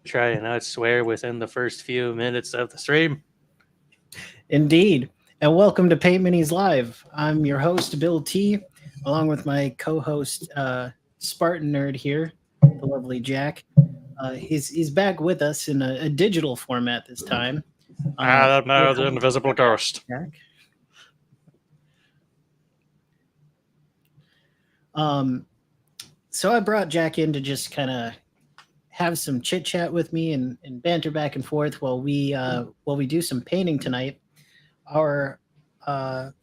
Try and not swear within the first few minutes of the stream. Indeed. And welcome to Paint Minis Live. I'm your host, Bill T, along with my co-host, Spartan Nerd here, the lovely Jack. He's back with us in a digital format this time. I don't know the invisible ghost. Jack. So I brought Jack in to just kind of have some chit chat with me and banter back and forth while we do some painting tonight. Our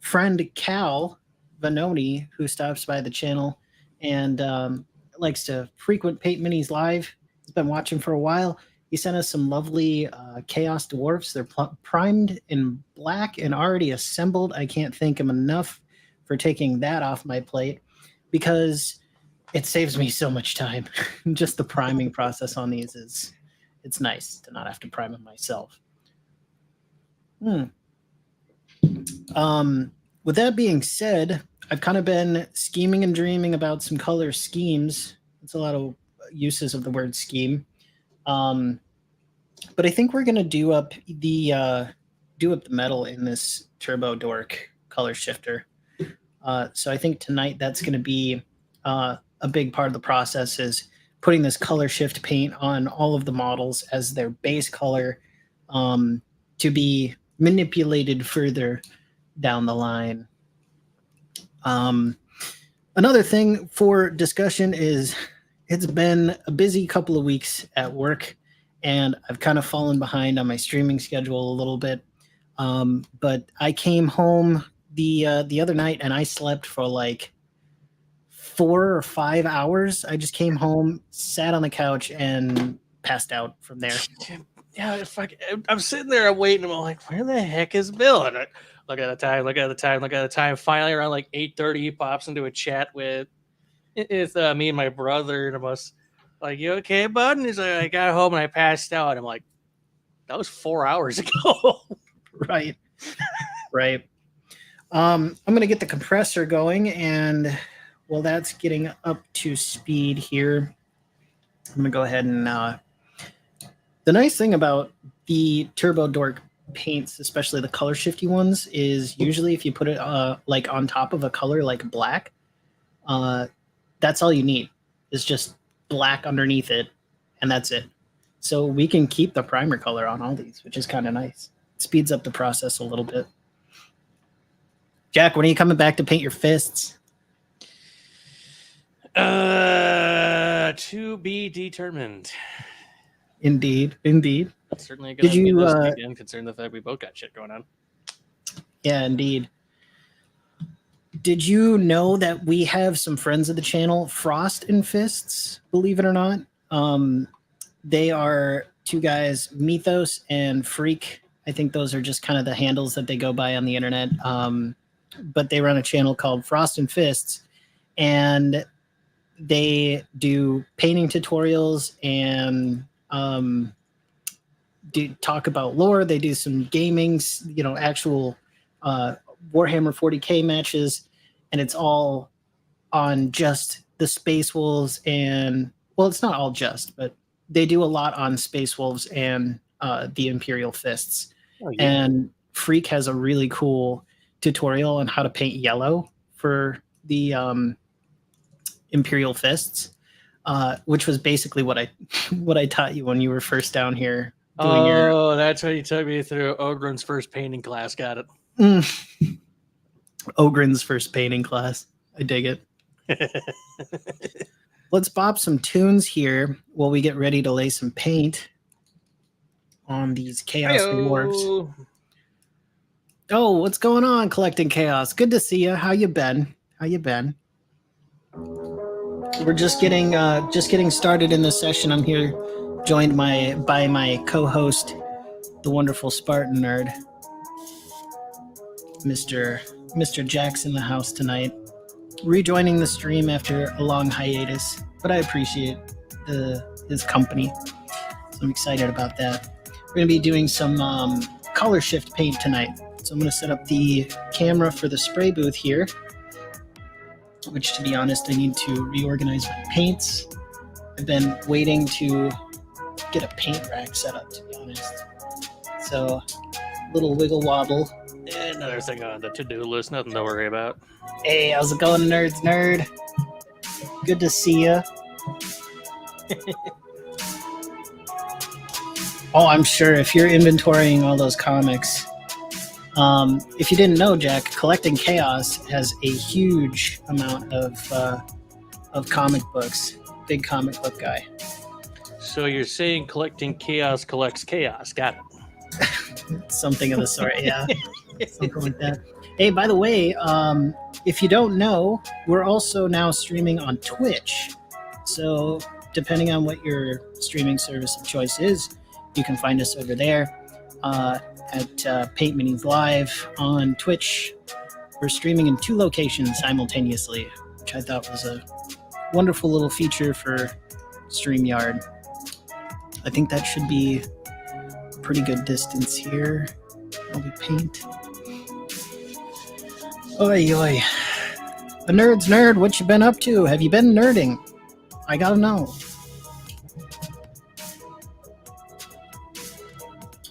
friend Cal Vanoni, who stops by the channel and likes to frequent Paint Minis Live, has been watching for a while. He sent us some lovely Chaos Dwarves. They're primed in black and already assembled. I can't thank him enough for taking that off my plate because it saves me so much time. Just the priming process on these it's nice to not have to prime them myself. With that being said, I've kind of been scheming and dreaming about some color schemes. It's a lot of uses of the word scheme. But I think we're gonna do up the metal in this Turbo Dork color shifter. So I think tonight that's gonna be a big part of the process is putting this color shift paint on all of the models as their base color to be manipulated further down the line. Another thing for discussion is it's been a busy couple of weeks at work and I've kind of fallen behind on my streaming schedule a little bit. But I came home the other night and I slept for like 4 or 5 hours. I just came home, sat on the couch, and passed out from there. Yeah, I'm sitting there waiting. I'm like, where the heck is Bill? And I look at the time. Finally, around like 8:30, he pops into a chat with me and my brother. And I was like, "You okay, bud?" And he's like, "I got home and I passed out." I'm like, "That was 4 hours ago." Right. I'm gonna get the compressor going and. Well, that's getting up to speed here. I'm going to go ahead and... the nice thing about the Turbo Dork paints, especially the color shifty ones, is usually if you put it like on top of a color like black, that's all you need. It's just black underneath it, and that's it. So we can keep the primer color on all these, which is kind of nice. It speeds up the process a little bit. Jack, when are you coming back to paint your fists? To be determined. Indeed. Certainly going to be this weekend, considering the fact we both got shit going on. Yeah, indeed. Did you know that we have some friends of the channel, Frost and Fists, believe it or not? They are two guys, Mythos and Freak. I think those are just kind of the handles that they go by on the internet. But they run a channel called Frost and Fists, and they do painting tutorials and do talk about lore. They do some gaming, actual Warhammer 40K matches, and it's all on just the Space Wolves and, well, it's not all just, but they do a lot on Space Wolves and the Imperial Fists. Oh, yeah. And Freak has a really cool tutorial on how to paint yellow for the Imperial Fists, which was basically what I taught you when you were first down here. That's what you took me through. Ogren's first painting class. Got it. Ogren's first painting class. I dig it. Let's bop some tunes here while we get ready to lay some paint on these Chaos Dwarves. Oh, what's going on, Collecting Chaos? Good to see you. How you been? We're just getting started in the session. I'm here joined by my co-host, the wonderful Spartan Nerd, Mr. Jack's in the house tonight, rejoining the stream after a long hiatus, but I appreciate his company, so I'm excited about that. We're going to be doing some color shift paint tonight, so I'm going to set up the camera for the spray booth here, which, to be honest, I need to reorganize my paints. I've been waiting to get a paint rack set up, to be honest. So, little wiggle wobble. Another thing on the to-do list, nothing to worry about. Hey, how's it going, nerds? Nerd. Good to see you. Oh, I'm sure if you're inventorying all those comics. If you didn't know, Jack, Collecting Chaos has a huge amount of comic books. Big comic book guy. So you're saying Collecting Chaos collects chaos. Got it. Something of the sort, yeah. Something like that. Hey, by the way, if you don't know, we're also now streaming on Twitch. So depending on what your streaming service of choice is, you can find us over there at Paint Minis Live on Twitch. We're streaming in 2 locations simultaneously, which I thought was a wonderful little feature for StreamYard. I think that should be a pretty good distance here while we paint. Oi, oi. The nerd's nerd, what you been up to? Have you been nerding? I gotta know.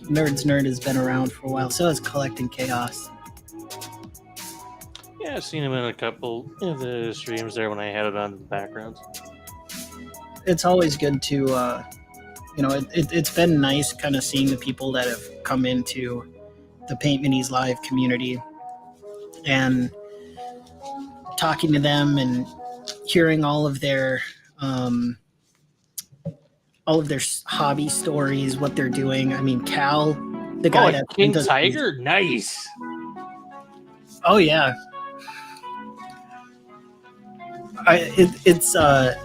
Nerd's nerd has been around for a while, so has Collecting Chaos. Yeah, I've seen him in a couple of the streams there when I had it on in the background. It's always good to, it's been nice kind of seeing the people that have come into the Paint Minis Live community and talking to them and hearing all of their hobby stories, what they're doing. I mean, Cal, the guy that King Tiger, nice. Oh yeah.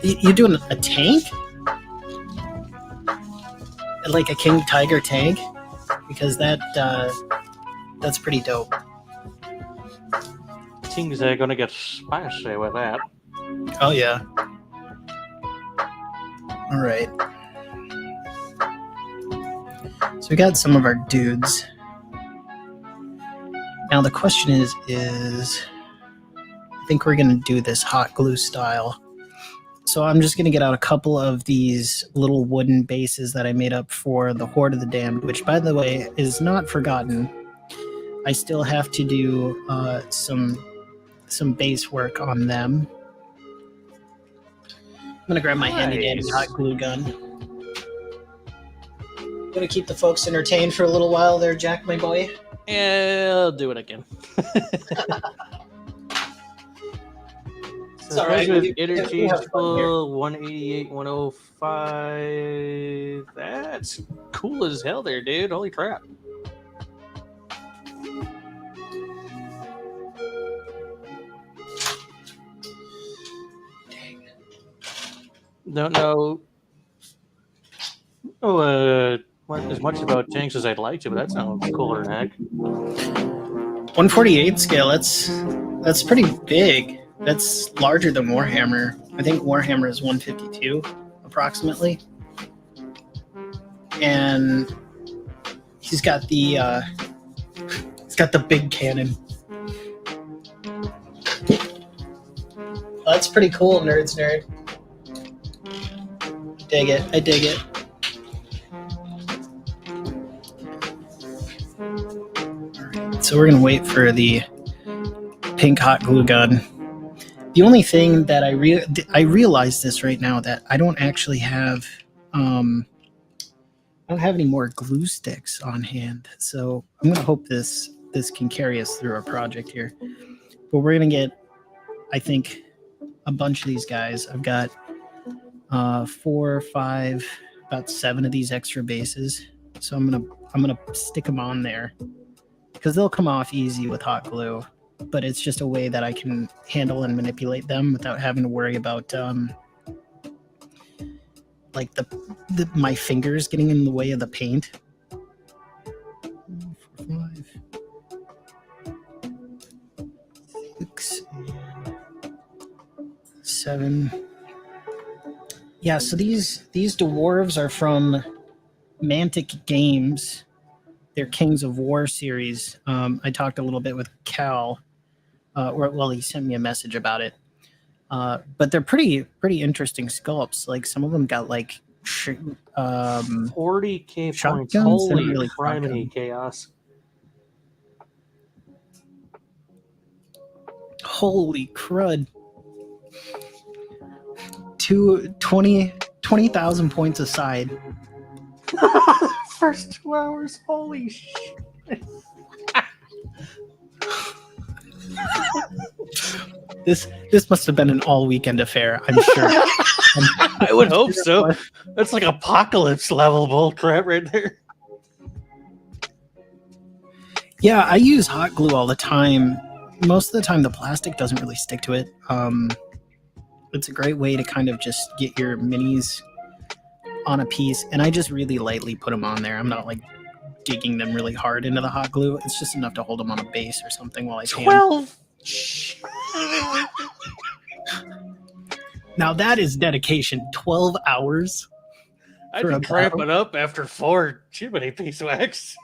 You doing a tank? Like a King Tiger tank? Because that's pretty dope. Things are gonna get spicy with that. Oh yeah. All right. So we got some of our dudes. Now the question is I think we're gonna do this hot glue style. So I'm just gonna get out a couple of these little wooden bases that I made up for the Horde of the Damned, which by the way is not forgotten. I still have to do some base work on them. I'm gonna grab my handy dandy hot glue gun. Gonna keep the folks entertained for a little while there, Jack, my boy. Yeah, I'll do it again. It's all right. Interchangeable 188, 105. That's cool as hell there, dude. Holy crap. Don't know as much about tanks as I'd like to, but that sounds cooler than heck. 148 scale, that's pretty big. That's larger than Warhammer. I think Warhammer is 152 approximately. And he's got the big cannon. That's pretty cool, nerds nerd. Dig it. I dig it. Alright, so we're gonna wait for the pink hot glue gun. The only thing that I realize this right now that I don't actually have I don't have any more glue sticks on hand. So I'm gonna hope this can carry us through our project here. But we're gonna get, I think, a bunch of these guys. I've got 4, 5, about 7 of these extra bases. So I'm gonna stick them on there because they'll come off easy with hot glue. But it's just a way that I can handle and manipulate them without having to worry about like my fingers getting in the way of the paint. 4, 5, 6, 7. Yeah, so these dwarves are from Mantic Games. They're Kings of War series. I talked a little bit with Cal, he sent me a message about it. But they're pretty interesting sculpts. Like some of them got like Um, 40k points. Shotguns? They're Holy not really criminy shotguns. chaos. Holy crud. 20,000 points aside. First 2 hours. Holy shit. This must have been an all weekend affair, I'm sure. I would hope so. That's like apocalypse level bullcrap right there. Yeah, I use hot glue all the time. Most of the time the plastic doesn't really stick to it. It's a great way to kind of just get your minis on a piece, and I just really lightly put them on there. I'm not like digging them really hard into the hot glue. It's just enough to hold them on a base or something while I pan. 12. Now that is dedication. 12 hours. I'd For be a cramping battle? up after 4 chimney beeswax.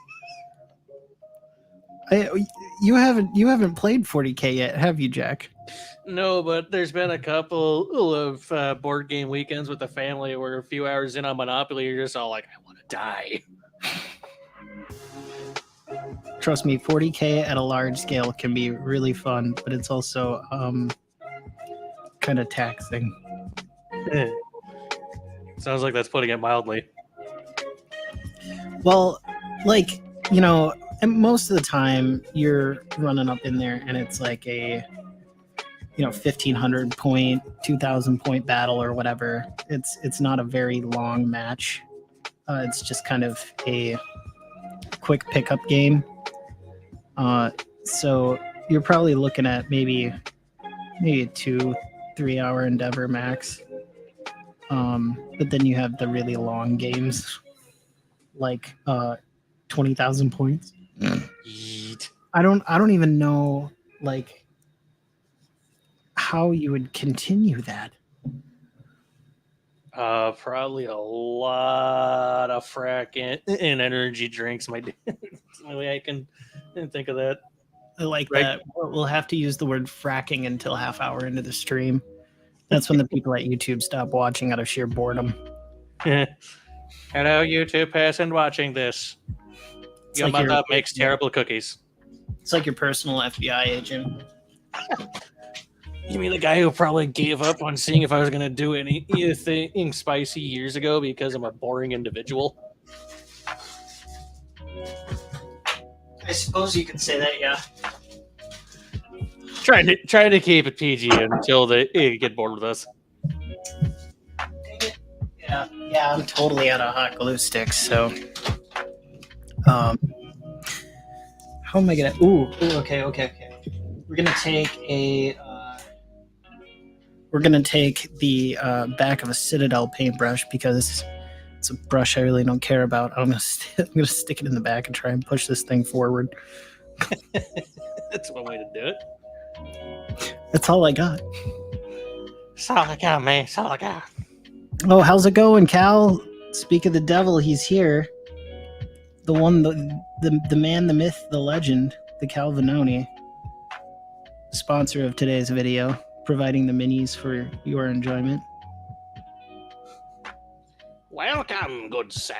You haven't played 40k yet, have you, Jack? No, but there's been a couple of board game weekends with the family where a few hours in on Monopoly, you're just all like, I want to die. Trust me, 40k at a large scale can be really fun, but it's also kind of taxing. Sounds like that's putting it mildly. Well, like, you know, and most of the time you're running up in there and it's like a 1,500 point, 2,000 point battle or whatever. It's not a very long match. It's just kind of a quick pickup game. So you're probably looking at maybe a 2-3 hour endeavor max. But then you have the really long games, like 20,000 points. Yeet. I don't even know like how you would continue that. Probably a lot of fracking and energy drinks. My only way I can think of that. I like Right. that. We'll have to use the word fracking until half hour into the stream. That's when the people at YouTube stop watching out of sheer boredom. Hello, YouTube person watching this. It's Your like mother makes terrible cookies. It's like your personal FBI agent. You mean the guy who probably gave up on seeing if I was going to do anything spicy years ago because I'm a boring individual? I suppose you could say that, yeah. Trying to keep it PG until they get bored with us. Yeah, I'm totally out of hot glue sticks, so how am I gonna okay. We're gonna take the back of a Citadel paintbrush because it's a brush I really don't care about. I'm gonna stick it in the back and try and push this thing forward. That's one way to do it. That's all I got. That's all I got, man. That's all I got. Oh, how's it going, Cal? Speak of the devil, he's here. The one, the man, the myth, the legend, the Cal Vanoni, sponsor of today's video, providing the minis for your enjoyment. Welcome, good sir.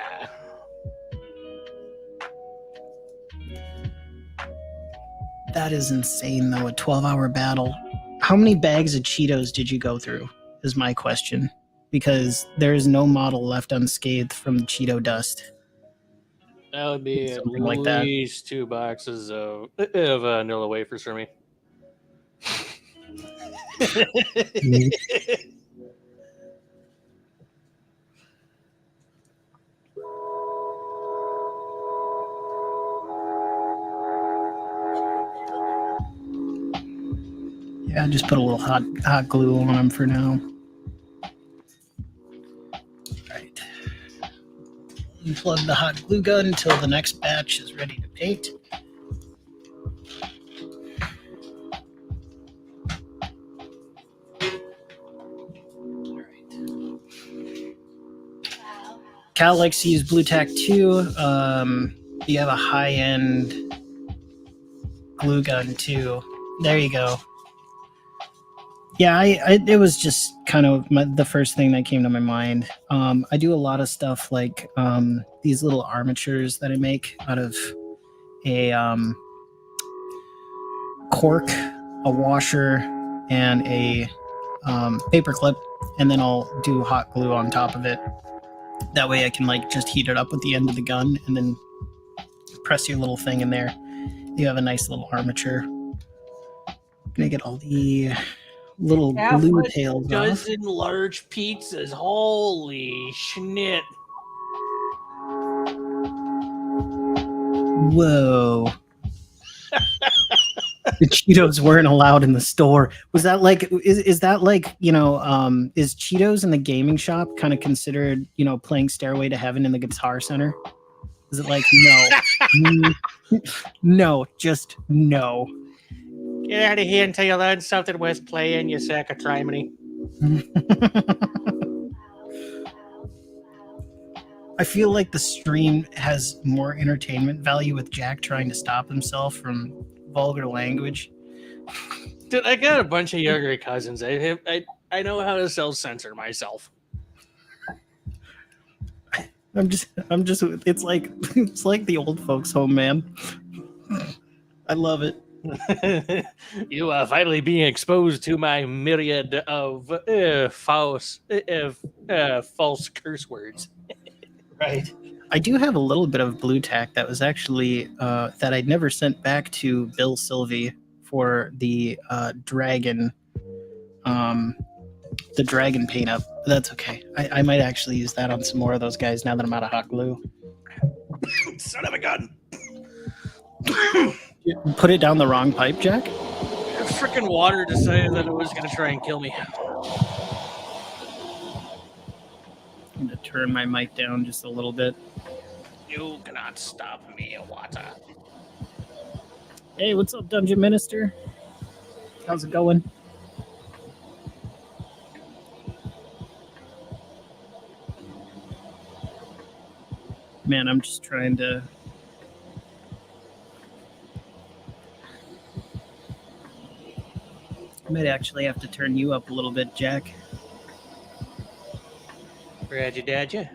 That is insane, though, a 12-hour battle. How many bags of Cheetos did you go through, is my question. Because there is no model left unscathed from the Cheeto dust. That would be Something at like that. least 2 boxes of vanilla wafers for me. Yeah, just put a little hot glue on them for now. Right. Unplug the hot glue gun until the next batch is ready to paint. Cal likes to use Blue Tack 2. You have a high-end glue gun too. There you go. Yeah, it was just kind of the first thing that came to my mind. I do a lot of stuff like these little armatures that I make out of a cork, a washer, and a paper clip, and then I'll do hot glue on top of it. That way I can like just heat it up with the end of the gun and then press your little thing in there. You have a nice little armature. Gonna get all the little Half glue a tails off. dozen large pizzas. Holy shit. Whoa. The Cheetos weren't allowed in the store. Was that like is that like, is Cheetos in the gaming shop kind of considered, playing Stairway to Heaven in the Guitar Center? Is it like no? No, just no. Get out of here until you learn something worth playing, you sack of trimony. I feel like the stream has more entertainment value with Jack trying to stop himself from vulgar language. Dude, I got a bunch of younger cousins. I know how to self-censor myself. I'm just it's like the old folks home, man. I love it. You are finally being exposed to my myriad of false curse words. Right. I do have a little bit of blue tack that was actually that I'd never sent back to Bill Sylvie for the dragon paint up. But that's okay. I might actually use that on some more of those guys now that I'm out of hot glue. Son of a gun. Put it down the wrong pipe, Jack? Freaking water decided that it was going to try and kill me. I'm going to turn my mic down just a little bit. You cannot stop me, water. Hey, what's up, Dungeon Minister? How's it going? Man, I'm just trying to... I might actually have to turn you up a little bit, Jack. Roger, Dodger.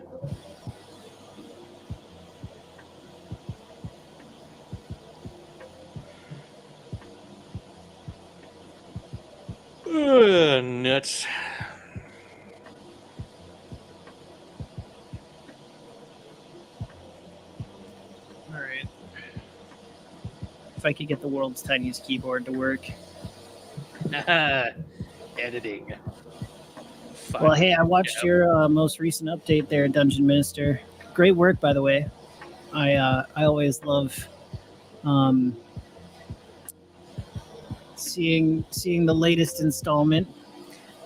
Nuts. All right. If I could get the world's tiniest keyboard to work. Editing. Fun. Well, hey, I watched your most recent update there, Dungeon Minister. Great work, by the way. I always love seeing the latest installment.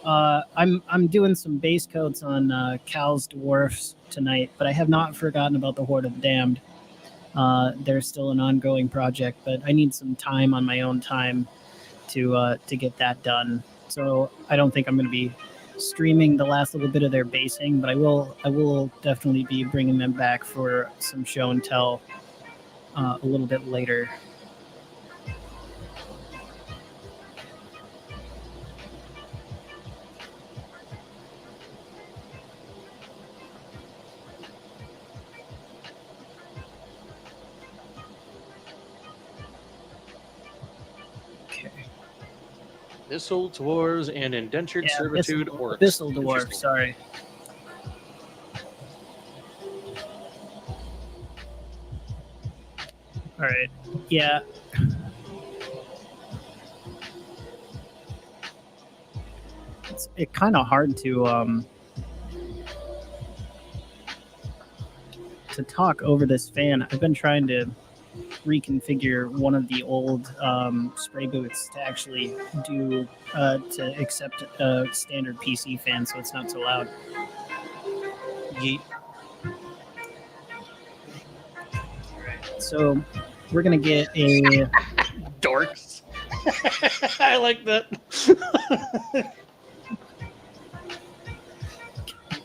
I'm doing some base coats on Cal's Dwarves tonight, but I have not forgotten about the Horde of the Damned. They're still an ongoing project, but I need some time on my own time to get that done. So I don't think I'm going to be streaming the last little bit of their basing, but I will definitely be bringing them back for some show and tell a little bit later. Abyssal Dwarves and Indentured Servitude Orcs. Abyssal Dwarves, sorry. All right. Yeah. It's kind of hard to talk over this fan. I've been trying to reconfigure one of the old spray boots to actually do to accept a standard PC fan, so it's not so loud. Yeet. So we're gonna get a dorks. I like that.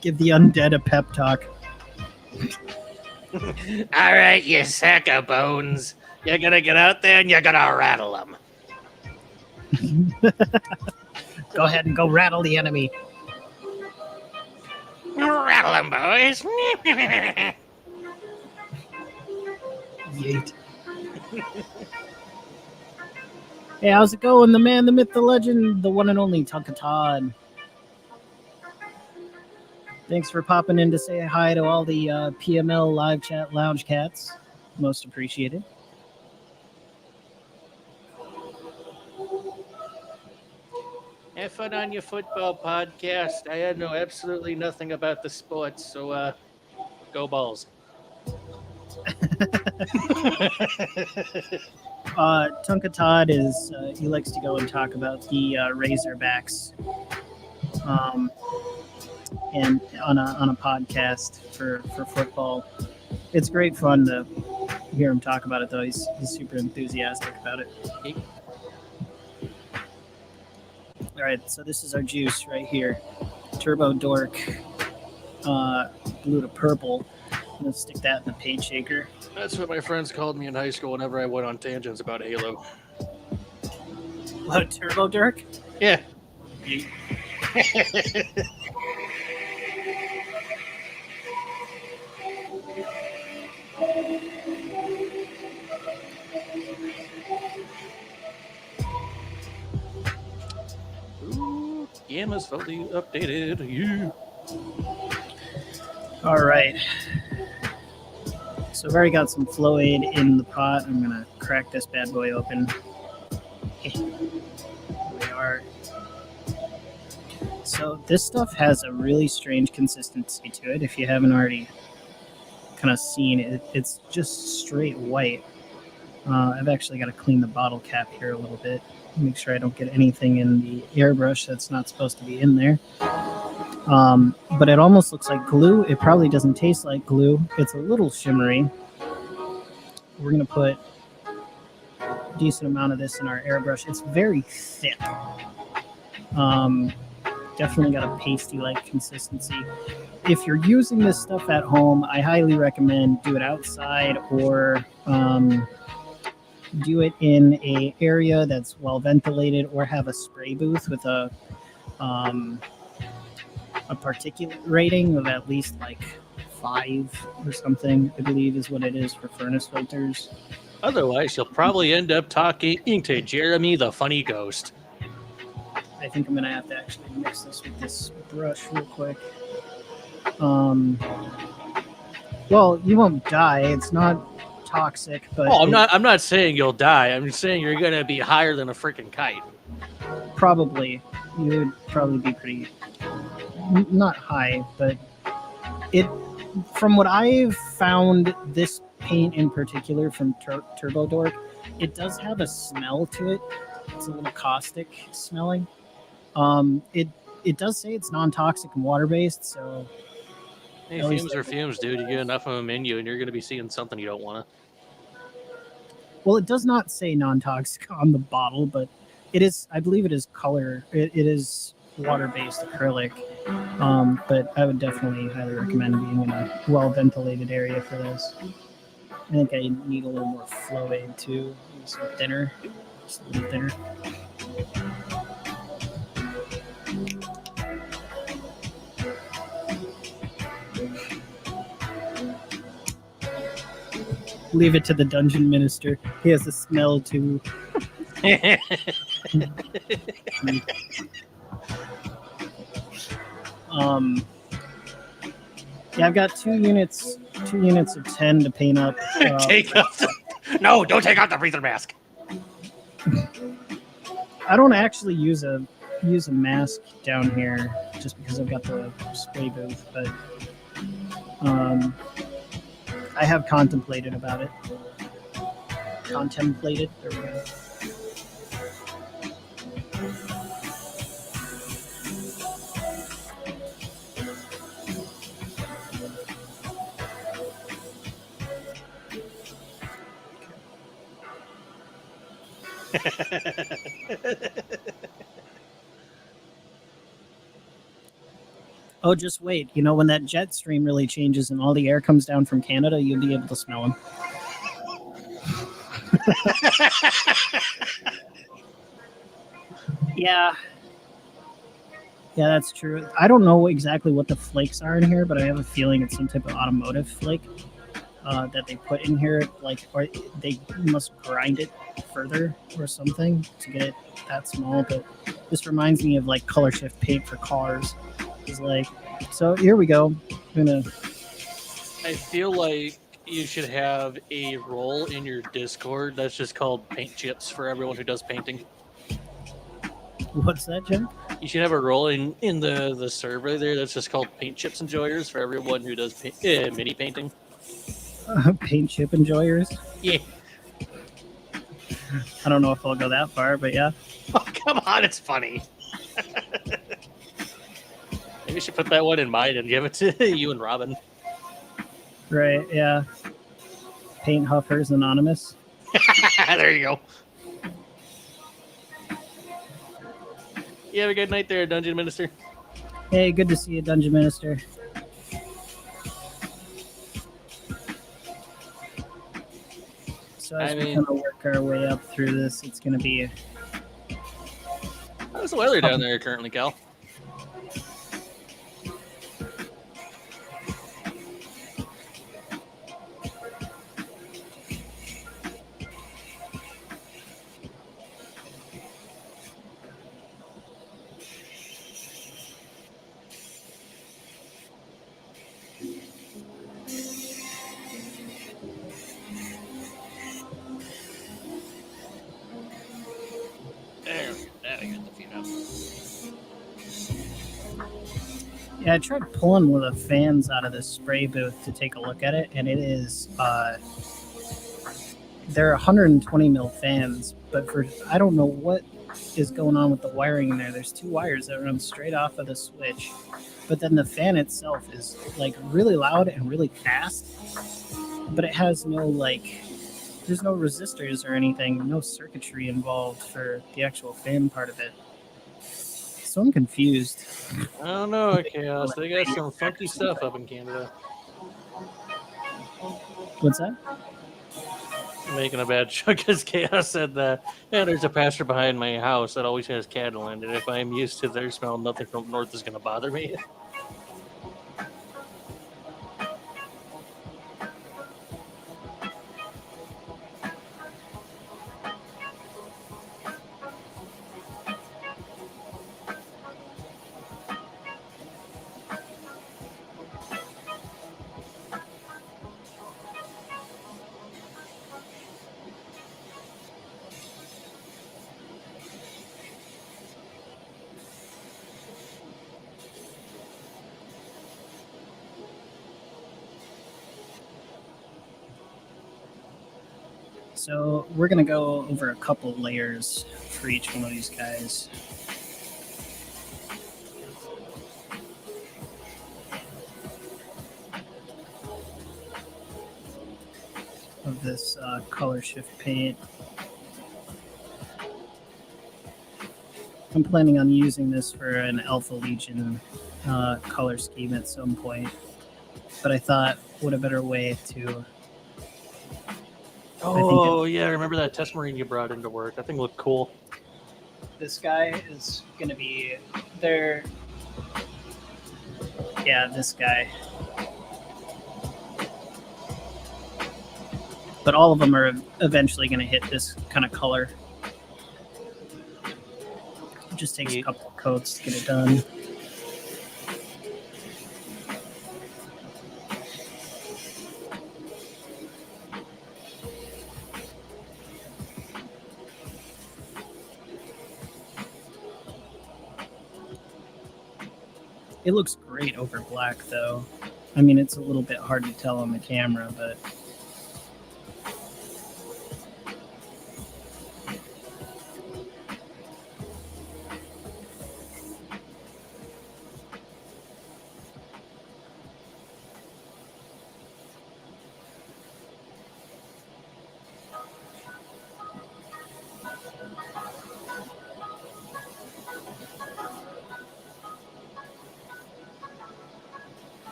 Give the undead a pep talk. All right, you sack of bones. You're gonna get out there and you're gonna rattle them. Go ahead and go rattle the enemy. Rattle them, boys. Yeet. Hey, how's it going? The man, the myth, the legend, the one and only Tonka Todd. Thanks for popping in to say hi to all the PML live chat lounge cats. Most appreciated. Have fun on your football podcast. I know absolutely nothing about the sports, so go balls. Tonka Todd is he likes to go and talk about the Razorbacks, and on a podcast for football. It's great fun to hear him talk about it, though. He's super enthusiastic about it. All right, so this is our juice right here. Turbo Dork, blue to purple. I'm gonna stick that in the paint shaker. That's what my friends called me in high school whenever I went on tangents about Halo. What, Turbo Dork? Yeah. Ooh, Gamma's fully updated. Yeah. All right. So I've already got some Floyd in the pot. I'm gonna crack this bad boy open. Here we are. So this stuff has a really strange consistency to it. If you haven't already kind of seen it, it's just straight white. I've actually got to clean the bottle cap here a little bit. Make sure I don't get anything in the airbrush that's not supposed to be in there. But it almost looks like glue. It probably doesn't taste like glue. It's a little shimmery. We're going to put a decent amount of this in our airbrush. It's very thick. Definitely got a pasty-like consistency. If you're using this stuff at home, I highly recommend do it outside or do it in a area that's well ventilated, or have a spray booth with a particulate rating of at least like 5 or something, I believe is what it is for furnace filters. Otherwise, you'll probably end up talking to Jeremy the Funny Ghost. I think I'm gonna have to actually mix this with this brush real quick. Well, you won't die. It's not toxic, but I'm not saying you'll die. I'm just saying you're gonna be higher than a freaking kite. Probably. You would probably be pretty not high, but it from what I've found, this paint in particular from Turbo Dork, it does have a smell to it. It's a little caustic smelling. It does say it's non-toxic and water-based, so Hey, fumes are fumes, dude. You get enough of them in you, and you're gonna be seeing something you don't want to. Well, it does not say non-toxic on the bottle, but it is. I believe it is color. It is water-based acrylic. But I would definitely highly recommend being in a well-ventilated area for this. I think I need a little more flowing too. Maybe some thinner, just a little thinner. Leave it to the dungeon minister. He has a smell too. Yeah, I've got 2 units of 10 to paint up. Take off no, don't take out the breather mask. I don't actually use a mask down here just because I've got the spray booth, but I have contemplated about it. Contemplated. There we go. Oh, just wait. You know, when that jet stream really changes and all the air comes down from Canada, you'll be able to smell them. Yeah. Yeah, that's true. I don't know exactly what the flakes are in here, but I have a feeling it's some type of automotive flake that they put in here. Like, or they must grind it further or something to get it that small. But this reminds me of like color shift paint for cars. It's like, so here we go. I'm gonna. I feel like you should have a role in your Discord that's just called paint chips for everyone who does painting. What's that, Jim? You should have a role in the server there that's just called paint chips enjoyers for everyone who does mini painting. Paint chip enjoyers. Yeah. I don't know if I'll go that far, but yeah. Oh, come on, it's funny. Maybe you should put that one in mine and give it to you and Robin. Right, yeah. Paint Huffers Anonymous. There you go. You have a good night there, Dungeon Minister. Hey, good to see you, Dungeon Minister. So as we kind of work our way up through this, it's going to be... How's the weather down there currently, Cal? There we go. That I got the feet up. Yeah, I tried pulling one of the fans out of the spray booth to take a look at it, and it is... they're 120 mil fans, but for I don't know what is going on with the wiring in there. There's two wires that run straight off of the switch, but then the fan itself is like really loud and really fast, but it has no like... There's no resistors or anything, no circuitry involved for the actual fan part of it. So I'm confused. I don't know, Chaos. They got some funky stuff up in Canada. What's that? I'm making a bad joke because Chaos said that, yeah, there's a pasture behind my house that always has cattle in it. If I'm used to their smell, nothing from north is going to bother me. So we're going to go over a couple layers for each one of these guys. Of this color shift paint. I'm planning on using this for an Alpha Legion color scheme at some point. But I thought, what a better way to... Oh, yeah, I remember that test marine you brought into work. That thing looked cool. This guy is going to be there. Yeah, this guy. But all of them are eventually going to hit this kind of color. It just takes a couple of coats to get it done. It looks great over black, though. I mean, it's a little bit hard to tell on the camera, but...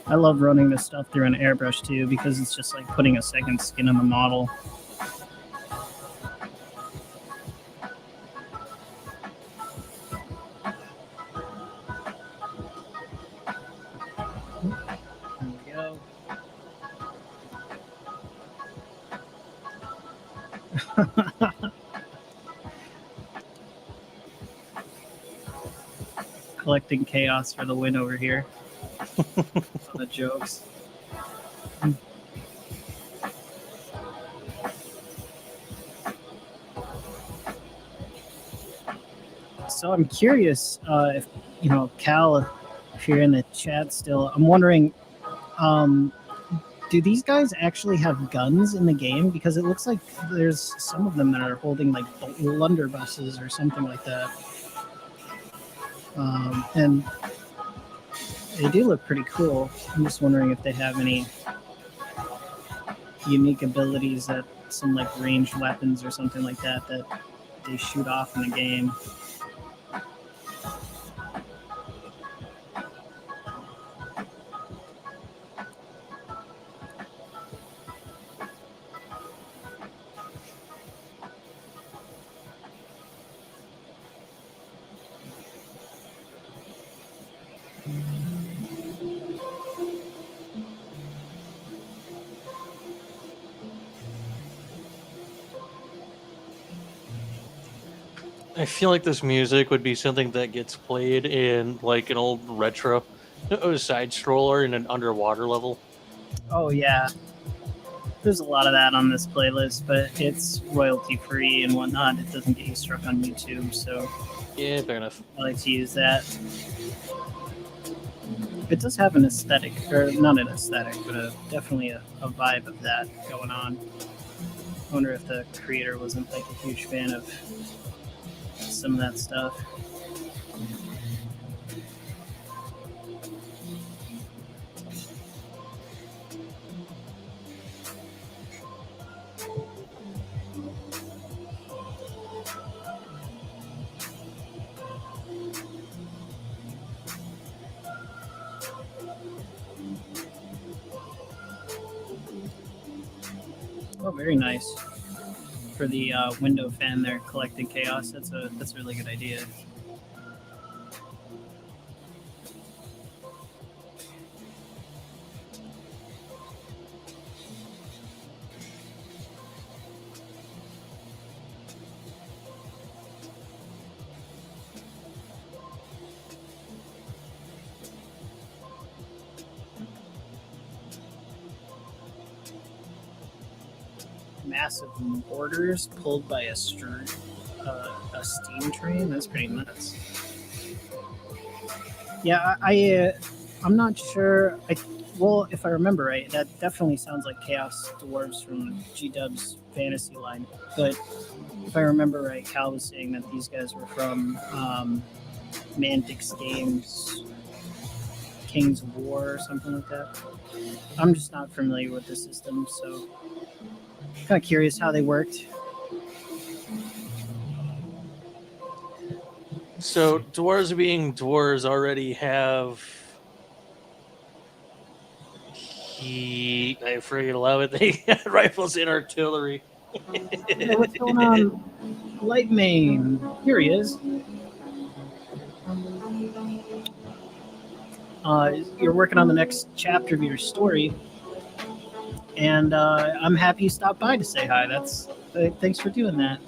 I love running this stuff through an airbrush too, because it's just like putting a second skin on the model. Collecting chaos for the win over here on the jokes. So I'm curious if Cal, if you're in the chat still, I'm wondering, um, do these guys actually have guns in the game? Because it looks like there's some of them that are holding like blunderbusses or something like that, and they do look pretty cool. I'm just wondering if they have any unique abilities, that some like ranged weapons or something like that that they shoot off in the game. I feel like this music would be something that gets played in like an old retro side stroller in an underwater level. Oh yeah, there's a lot of that on this playlist, but it's royalty free and whatnot. It doesn't get you struck on YouTube, so Yeah, fair enough. I like to use that. It does have an aesthetic, or not an aesthetic, but definitely a vibe of that going on. I wonder if the creator wasn't like a huge fan of some of that stuff. Oh, very nice. For the window fan there, collecting chaos. That's a really good idea. Massive mortars pulled by a steam train. That's pretty nuts. Yeah, I'm not sure. Well, if I remember right, that definitely sounds like Chaos Dwarves from G-Dub's fantasy line. But if I remember right, Cal was saying that these guys were from Mantix Games, King's War, or something like that. I'm just not familiar with the system, so kind of curious how they worked. So dwarves being dwarves already have I freaking love it. They got rifles and artillery. Hey, what's going on, Lightmane? Here he is. You're working on the next chapter of your story, and I'm happy you stopped by to say hi. Thanks for doing that.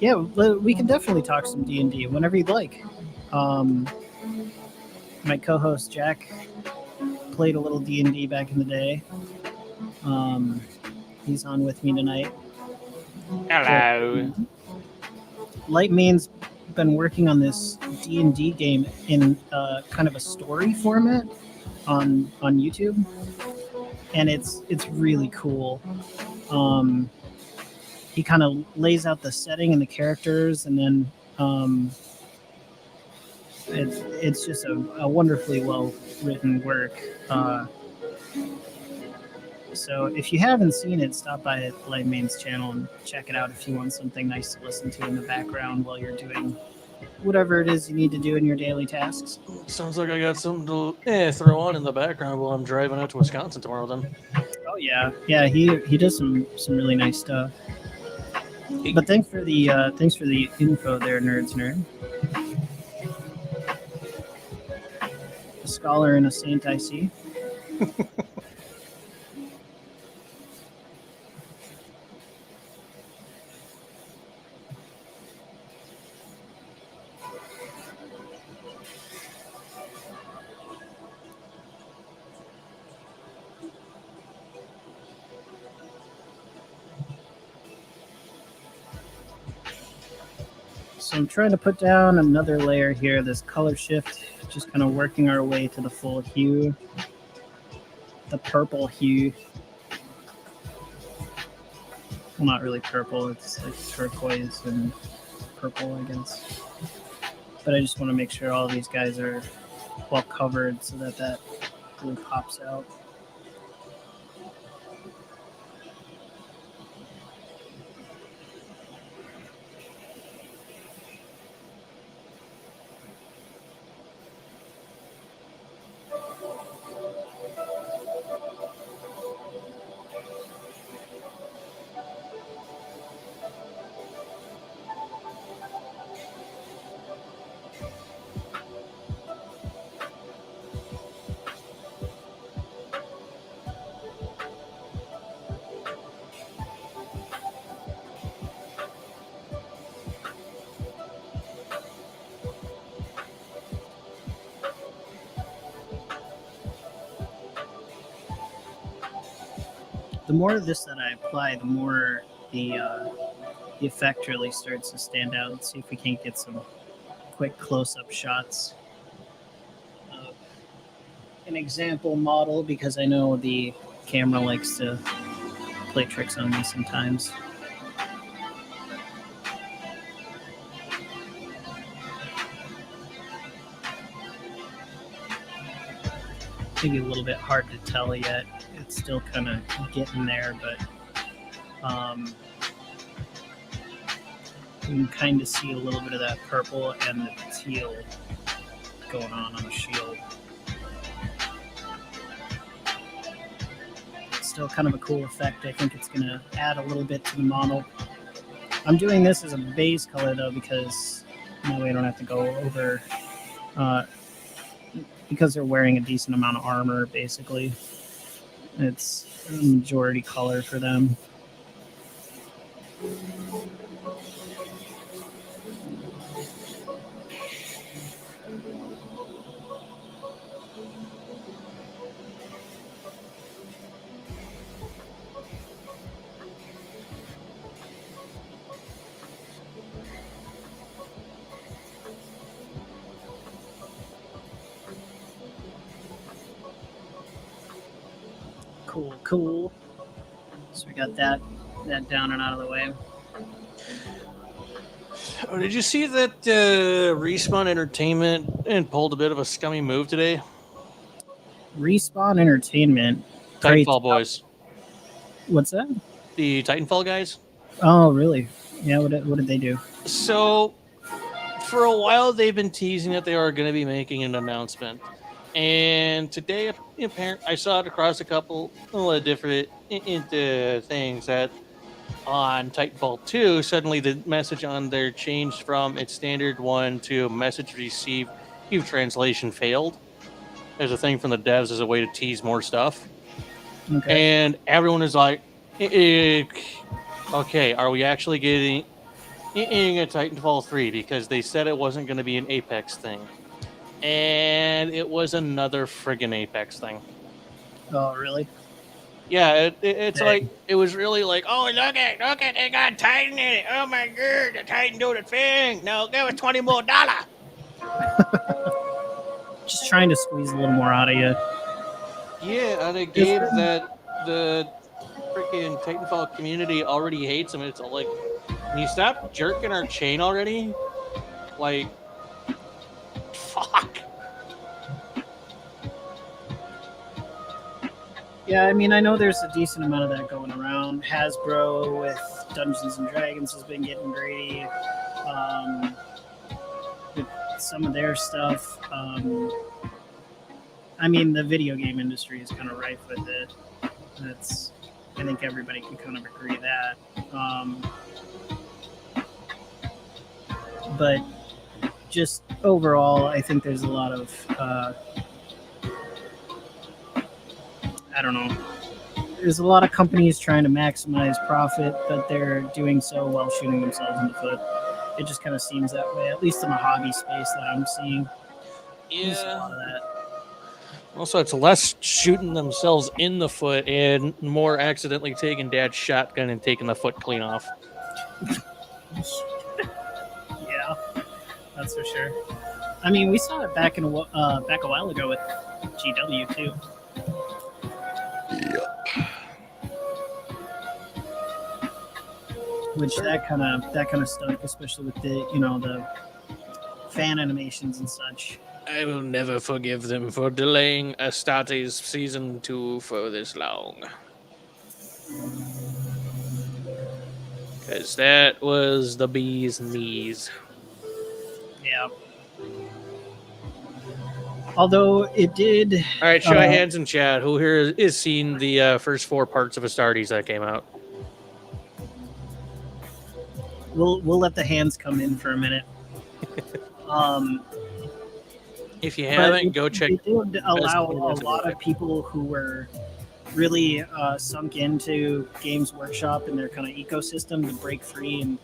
Yeah, we can definitely talk some D&D whenever you'd like. My co-host Jack played a little D&D back in the day. He's on with me tonight. Hello. Lightmane's been working on this D&D game in kind of a story format on YouTube, and it's really cool. He kind of lays out the setting and the characters, and then it's just a wonderfully well written work. So if you haven't seen it, stop by Lightmane's channel and check it out if you want something nice to listen to in the background while you're doing whatever it is you need to do in your daily tasks. Sounds like I got something to throw on in the background while I'm driving out to Wisconsin tomorrow. Then. Oh yeah. He does some really nice stuff. But thanks for the info there, nerd. A scholar and a saint, I see. So I'm trying to put down another layer here, this color shift, just kind of working our way to the full hue, the purple hue. Well, not really purple, it's like turquoise and purple, I guess. But I just want to make sure all these guys are well covered so that that really pops out. The more of this that I apply, the more the effect really starts to stand out. Let's see if we can't get some quick close-up shots of an example model, because I know the camera likes to play tricks on me sometimes. Maybe a little bit hard to tell yet. It's still kind of getting there, but you can kind of see a little bit of that purple and the teal going on the shield. It's still kind of a cool effect. I think it's going to add a little bit to the model. I'm doing this as a base color though, because that way I don't have to go over, because they're wearing a decent amount of armor, basically. It's a majority color for them. Cool. So we got that down and out of the way. Oh, did you see that Respawn Entertainment and pulled a bit of a scummy move today? Respawn Entertainment. Titanfall boys. What's that? The Titanfall guys. Oh, really? Yeah. What did they do? So, for a while, they've been teasing that they are going to be making an announcement. And today, apparently, I saw it across a couple of different into things that on Titanfall 2, suddenly the message on there changed from its standard one to message received, if translation failed. There's a thing from the devs as a way to tease more stuff. Okay. And everyone is like, okay, are we actually getting a Titanfall 3? Because they said it wasn't going to be an Apex thing. And it was another friggin' Apex thing. Oh, really? Yeah, it's like, it was really like, oh, look at, they got Titan in it. Oh my god, the Titan doing a thing. No, give us $20 more. Just trying to squeeze a little more out of you. Yeah, and a game that the freaking Titanfall community already hates him. It's like, can you stop jerking our chain already? Like, fuck. Yeah, I mean, I know there's a decent amount of that going around. Hasbro with Dungeons and Dragons has been getting greedy with some of their stuff. I mean, the video game industry is kind of rife with it. I think everybody can kind of agree that. But just overall, I think there's a lot of I don't know. There's a lot of companies trying to maximize profit, but they're doing so while shooting themselves in the foot. It just kind of seems that way, at least in the hobby space that I'm seeing. There's a lot of that. Also, it's less shooting themselves in the foot and more accidentally taking dad's shotgun and taking the foot clean off. Yeah. That's for sure. I mean, we saw it back back a while ago with GW too. Which that kind of stunk, especially with the fan animations and such. I will never forgive them for delaying Astartes season 2 for this long. Because that was the bee's knees. Yeah. Although it did. All right, show of hands in chat. Who here is seen the first 4 parts of Astartes that came out? We'll let the hands come in for a minute. If you haven't, go check. It did allow a lot of people who were really sunk into Games Workshop and their kind of ecosystem to break free and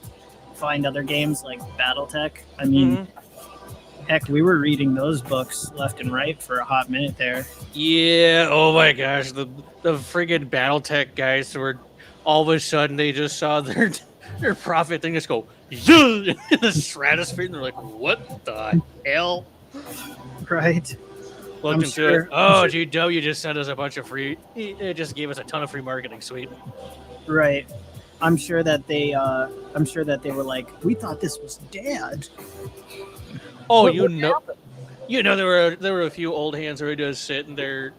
find other games like BattleTech. I mean, heck, we were reading those books left and right for a hot minute there. Yeah. Oh my gosh, the friggin' BattleTech guys were all of a sudden they just saw their profit thing just go in the stratosphere, and they're like, "What the hell?" Right. Looked into it. Oh, GW just sent us a bunch of free. It just gave us a ton of free marketing. Sweet. Right. I'm sure that they were like, we thought this was dead. Oh, what there were a few old hands who were just sitting there,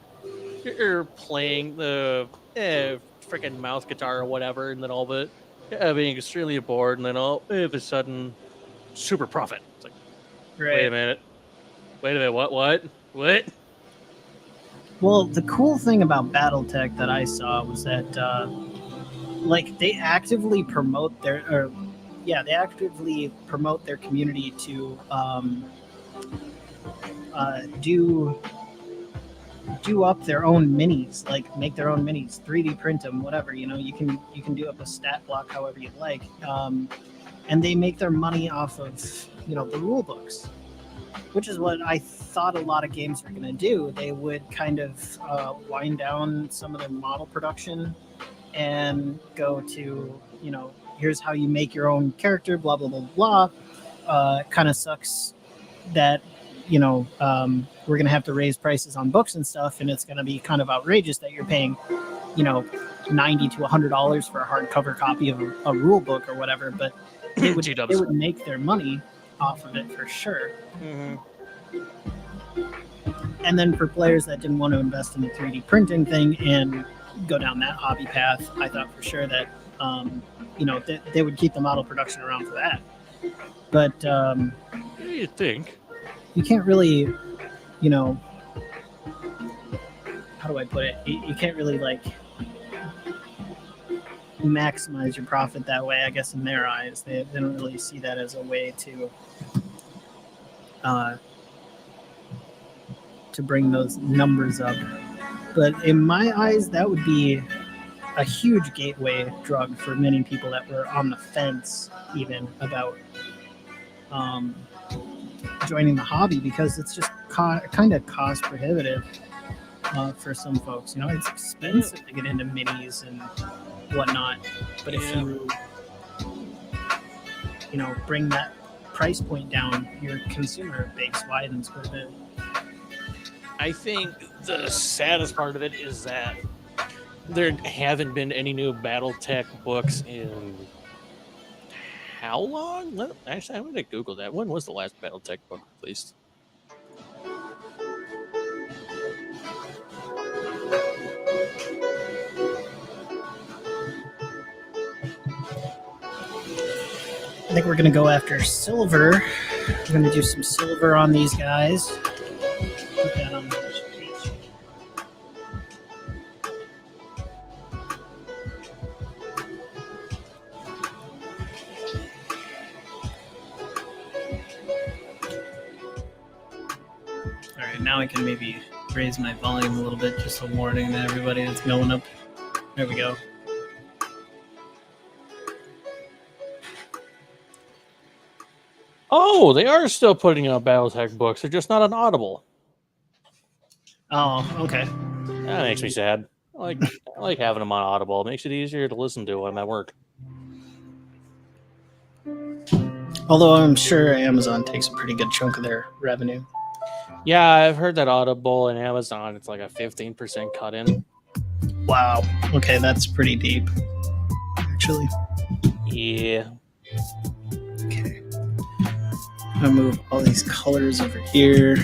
playing the freaking mouth guitar or whatever, and then all of it being extremely bored, and then all of a sudden, super profit. It's like, right. Wait a minute, what? Well, the cool thing about BattleTech that I saw was that, they actively promote their community to do up their own minis, like make their own minis, 3D print them, whatever. You can do up a stat block however you like, and they make their money off of the rule books, which is what I thought a lot of games were going to do. They would kind of wind down some of their model production and go to, here's how you make your own character, blah, blah, blah, blah. Kind of sucks that, we're going to have to raise prices on books and stuff, and it's going to be kind of outrageous that you're paying, $90 to $100 for a hardcover copy of a rule book or whatever, but they would make their money off of it for sure. Mm-hmm. And then for players that didn't want to invest in the 3D printing thing and go down that hobby path, I thought for sure that they would keep the model production around for that. But you think you can't really, how do I put it? You can't really maximize your profit that way. I guess in their eyes, they don't really see that as a way to bring those numbers up. But in my eyes, that would be a huge gateway drug for many people that were on the fence even about joining the hobby, because it's just kind of cost prohibitive for some folks. It's expensive to get into minis and whatnot. But if you bring that price point down, your consumer base widens quite a bit. I think the saddest part of it is that there haven't been any new BattleTech books in how long? Actually, I'm going to Google that. When was the last BattleTech book released? I think we're going to go after silver. We're going to do some silver on these guys. Put that on the page. All right, now I can maybe raise my volume a little bit, just a warning to everybody that's going up. There we go. Oh, they are still putting out BattleTech books. They're just not on Audible. Oh, okay. That makes me sad. I like having them on Audible. It makes it easier to listen to when I'm at work. Although I'm sure Amazon takes a pretty good chunk of their revenue. Yeah, I've heard that Audible and Amazon, it's like a 15% cut in. Wow. Okay, that's pretty deep, actually. Yeah. Okay. I'm gonna move all these colors over here.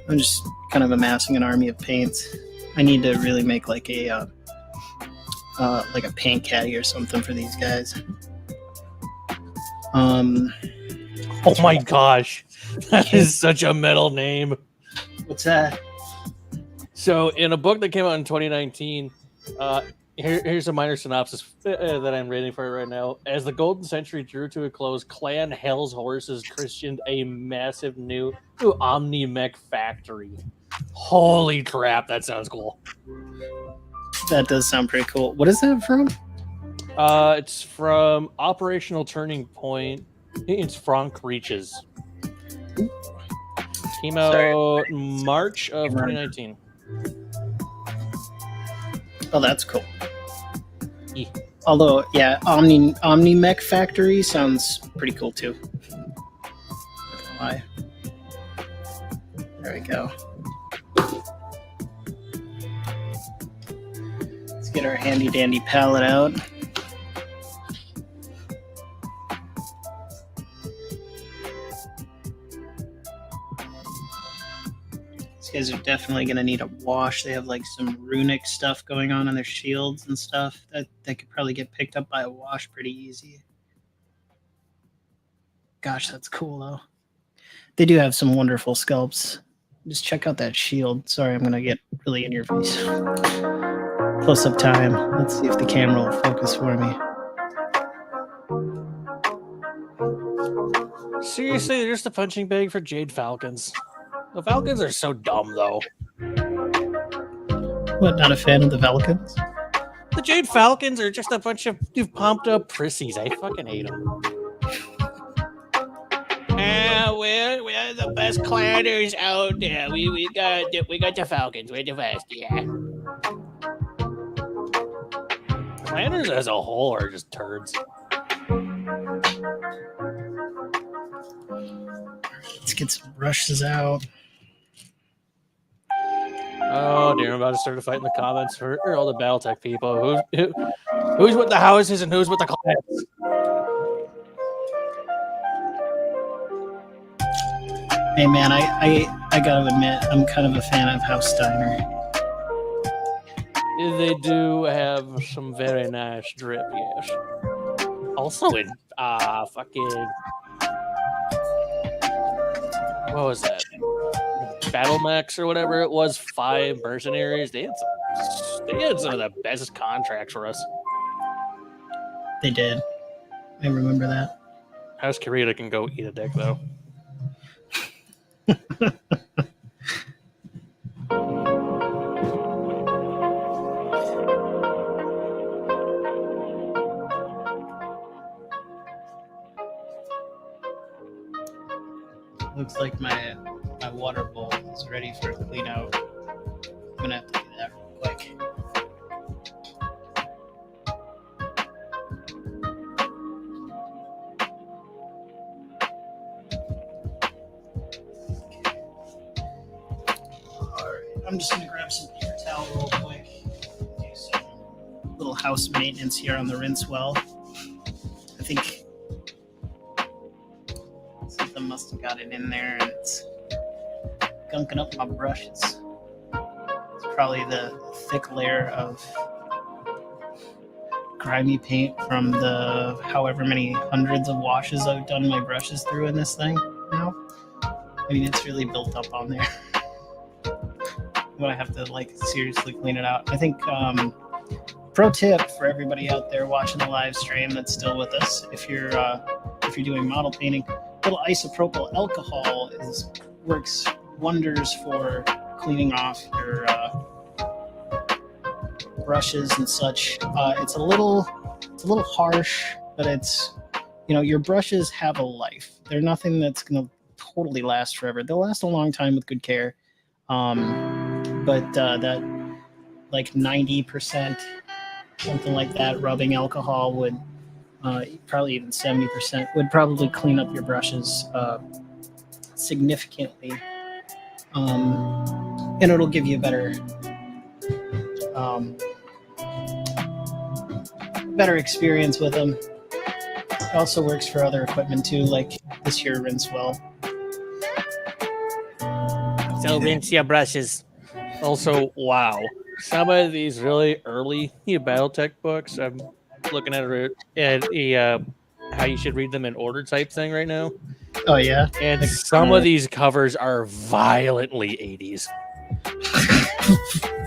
I'm just kind of amassing an army of paints. I need to really make like a paint caddy or something for these guys. Oh my gosh, that is such a metal name. What's that? So, in a book that came out in 2019, here's a minor synopsis that I'm reading for right now. As the Golden Century drew to a close, Clan Hell's Horses christened a massive new Omni-Mech factory. Holy crap, that sounds cool. That does sound pretty cool. What is that from? It's from Operational Turning Point. It's Frank Reaches. Came out March of 2019. Oh, that's cool. Yeah. Although, yeah, Omni-Mech Factory sounds pretty cool too. Why? There we go. Let's get our handy dandy palette out. These guys are definitely going to need a wash. They have like some runic stuff going on their shields and stuff. That could probably get picked up by a wash pretty easy. Gosh, that's cool though. They do have some wonderful sculpts. Just check out that shield. Sorry, I'm going to get really in your face. Close-up time. Let's see if the camera will focus for me. Seriously, they're just a punching bag for Jade Falcons. The Falcons are so dumb, though. What, not a fan of the Falcons? The Jade Falcons are just a bunch of pumped up prissies. I fucking hate them. We're the best clanners out there. We got the Falcons. We're the best, yeah. Clanners as a whole are just turds. Let's get some brushes out. Oh dear, I'm about to start a fight in the comments for all the Battletech people. Who's with the houses and who's with the clans? Hey man, I gotta admit, I'm kind of a fan of House Steiner. They do have some very nice drip, yes. Also in fucking what was that? Battle Mechs or whatever it was, 5 mercenaries. They had some of the best contracts for us. They did. I remember that. House Kirita can go eat a dick though. Looks like my water bowl is ready for a clean out. I'm gonna have to do that real quick. Alright, I'm just gonna grab some paper towel real quick. Do some little house maintenance here on the rinse well. I think something must have got it in there and it's gunking up my brushes. It's probably the thick layer of grimy paint from the however many hundreds of washes I've done my brushes through in this thing now. I mean, it's really built up on there. I'm gonna have to like seriously clean it out. I think pro tip for everybody out there watching the live stream that's still with us, if you're doing model painting, a little isopropyl alcohol works wonders for cleaning off your brushes and such. It's a little harsh, but it's, your brushes have a life. They're nothing that's gonna totally last forever. They'll last a long time with good care, but that like 90%, something like that, rubbing alcohol would probably even 70%, would probably clean up your brushes significantly. And it'll give you a um, better experience with them. It also works for other equipment too, like this here rinse well. So rinse your brushes. Also, wow. Some of these really early BattleTech books, I'm looking at how you should read them in order type thing right now. Oh yeah, And like, some of these covers are violently 80s.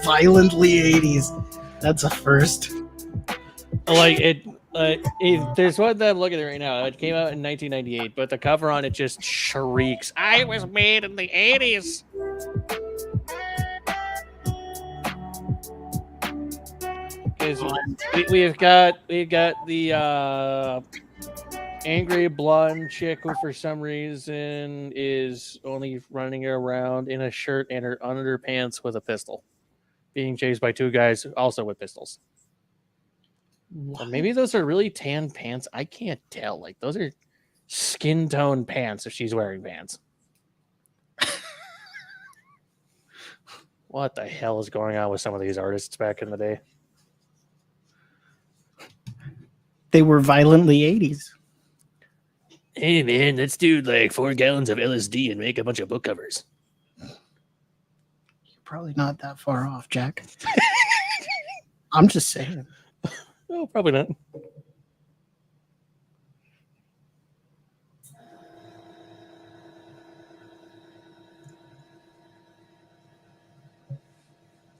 violently 80s. That's a first. There's one that I'm looking at right now. It came out in 1998, but the cover on it just shrieks, "I was made in the 80s." Because we've got the angry blonde chick who, for some reason, is only running around in a shirt and her underpants with a pistol, being chased by two guys also with pistols. Or maybe those are really tan pants. I can't tell. Like, those are skin tone pants if she's wearing pants. What the hell is going on with some of these artists back in the day? They were violently 80s. Hey man, let's do like 4 gallons of LSD and make a bunch of book covers. You're probably not that far off, Jack. I'm just saying. Oh, probably not.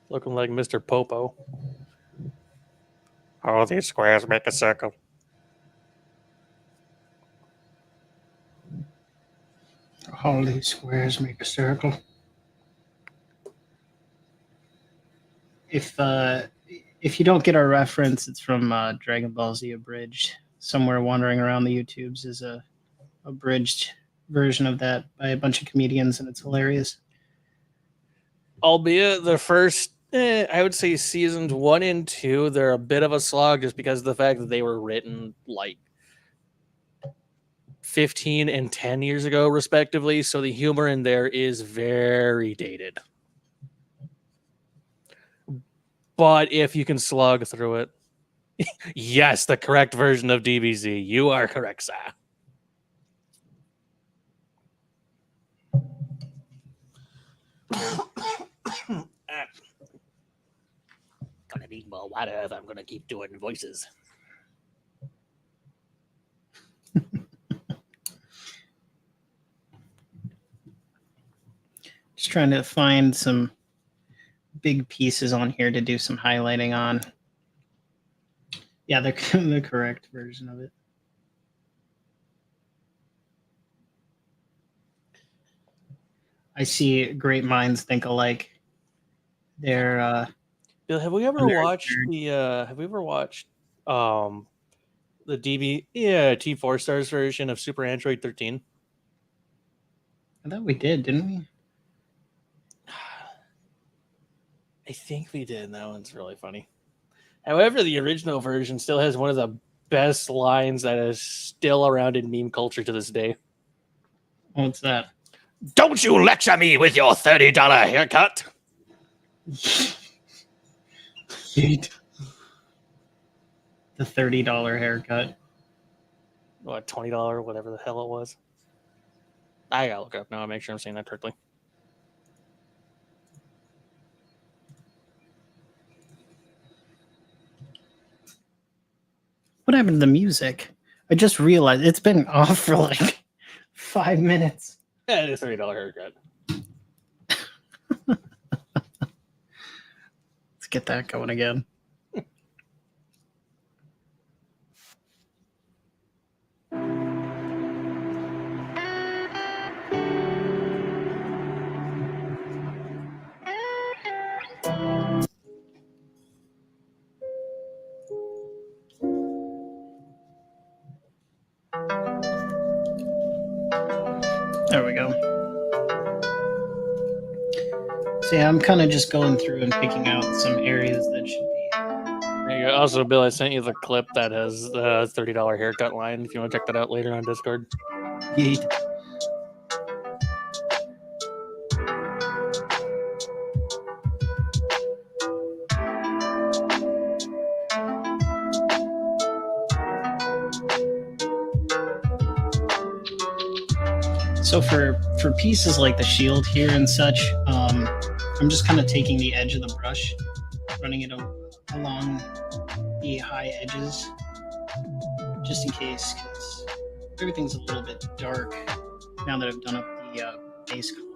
Looking like Mr. Popo. All these squares make a circle. All these squares make a circle. If you don't get our reference, it's from Dragon Ball Z Abridged. Somewhere wandering around the YouTubes is a abridged version of that by a bunch of comedians, and it's hilarious. Albeit the first, I would say seasons 1 and 2, they're a bit of a slog just because of the fact that they were written like 15 and 10 years ago, respectively. So the humor in there is very dated. But if you can slog through it, yes, the correct version of DBZ. You are correct, sir. Gonna need more water if I'm gonna keep doing voices. Just trying to find some big pieces on here to do some highlighting on. Yeah, the correct version of it. I see great minds think alike. They're Bill, have we ever watched the T4 Stars version of Super Android 13? I thought we did, didn't we? I think we did. That one's really funny. However, the original version still has one of the best lines that is still around in meme culture to this day. What's that? Don't you lecture me with your $30 haircut. The $30 haircut. What, $20, whatever the hell it was. I gotta look it up now and make sure I'm saying that correctly. What happened to the music? I just realized it's been off for like 5 minutes. Yeah, it is $30 haircut. Let's get that going again. There we go. So yeah, I'm kind of just going through and picking out some areas that should be There you go. Also, Bill, I sent you the clip that has the $30 haircut line. If you want to check that out later on Discord. Yeet. So for pieces like the shield here and such, I'm just kind of taking the edge of the brush, running it along the high edges, just in case, because everything's a little bit dark now that I've done up the base color.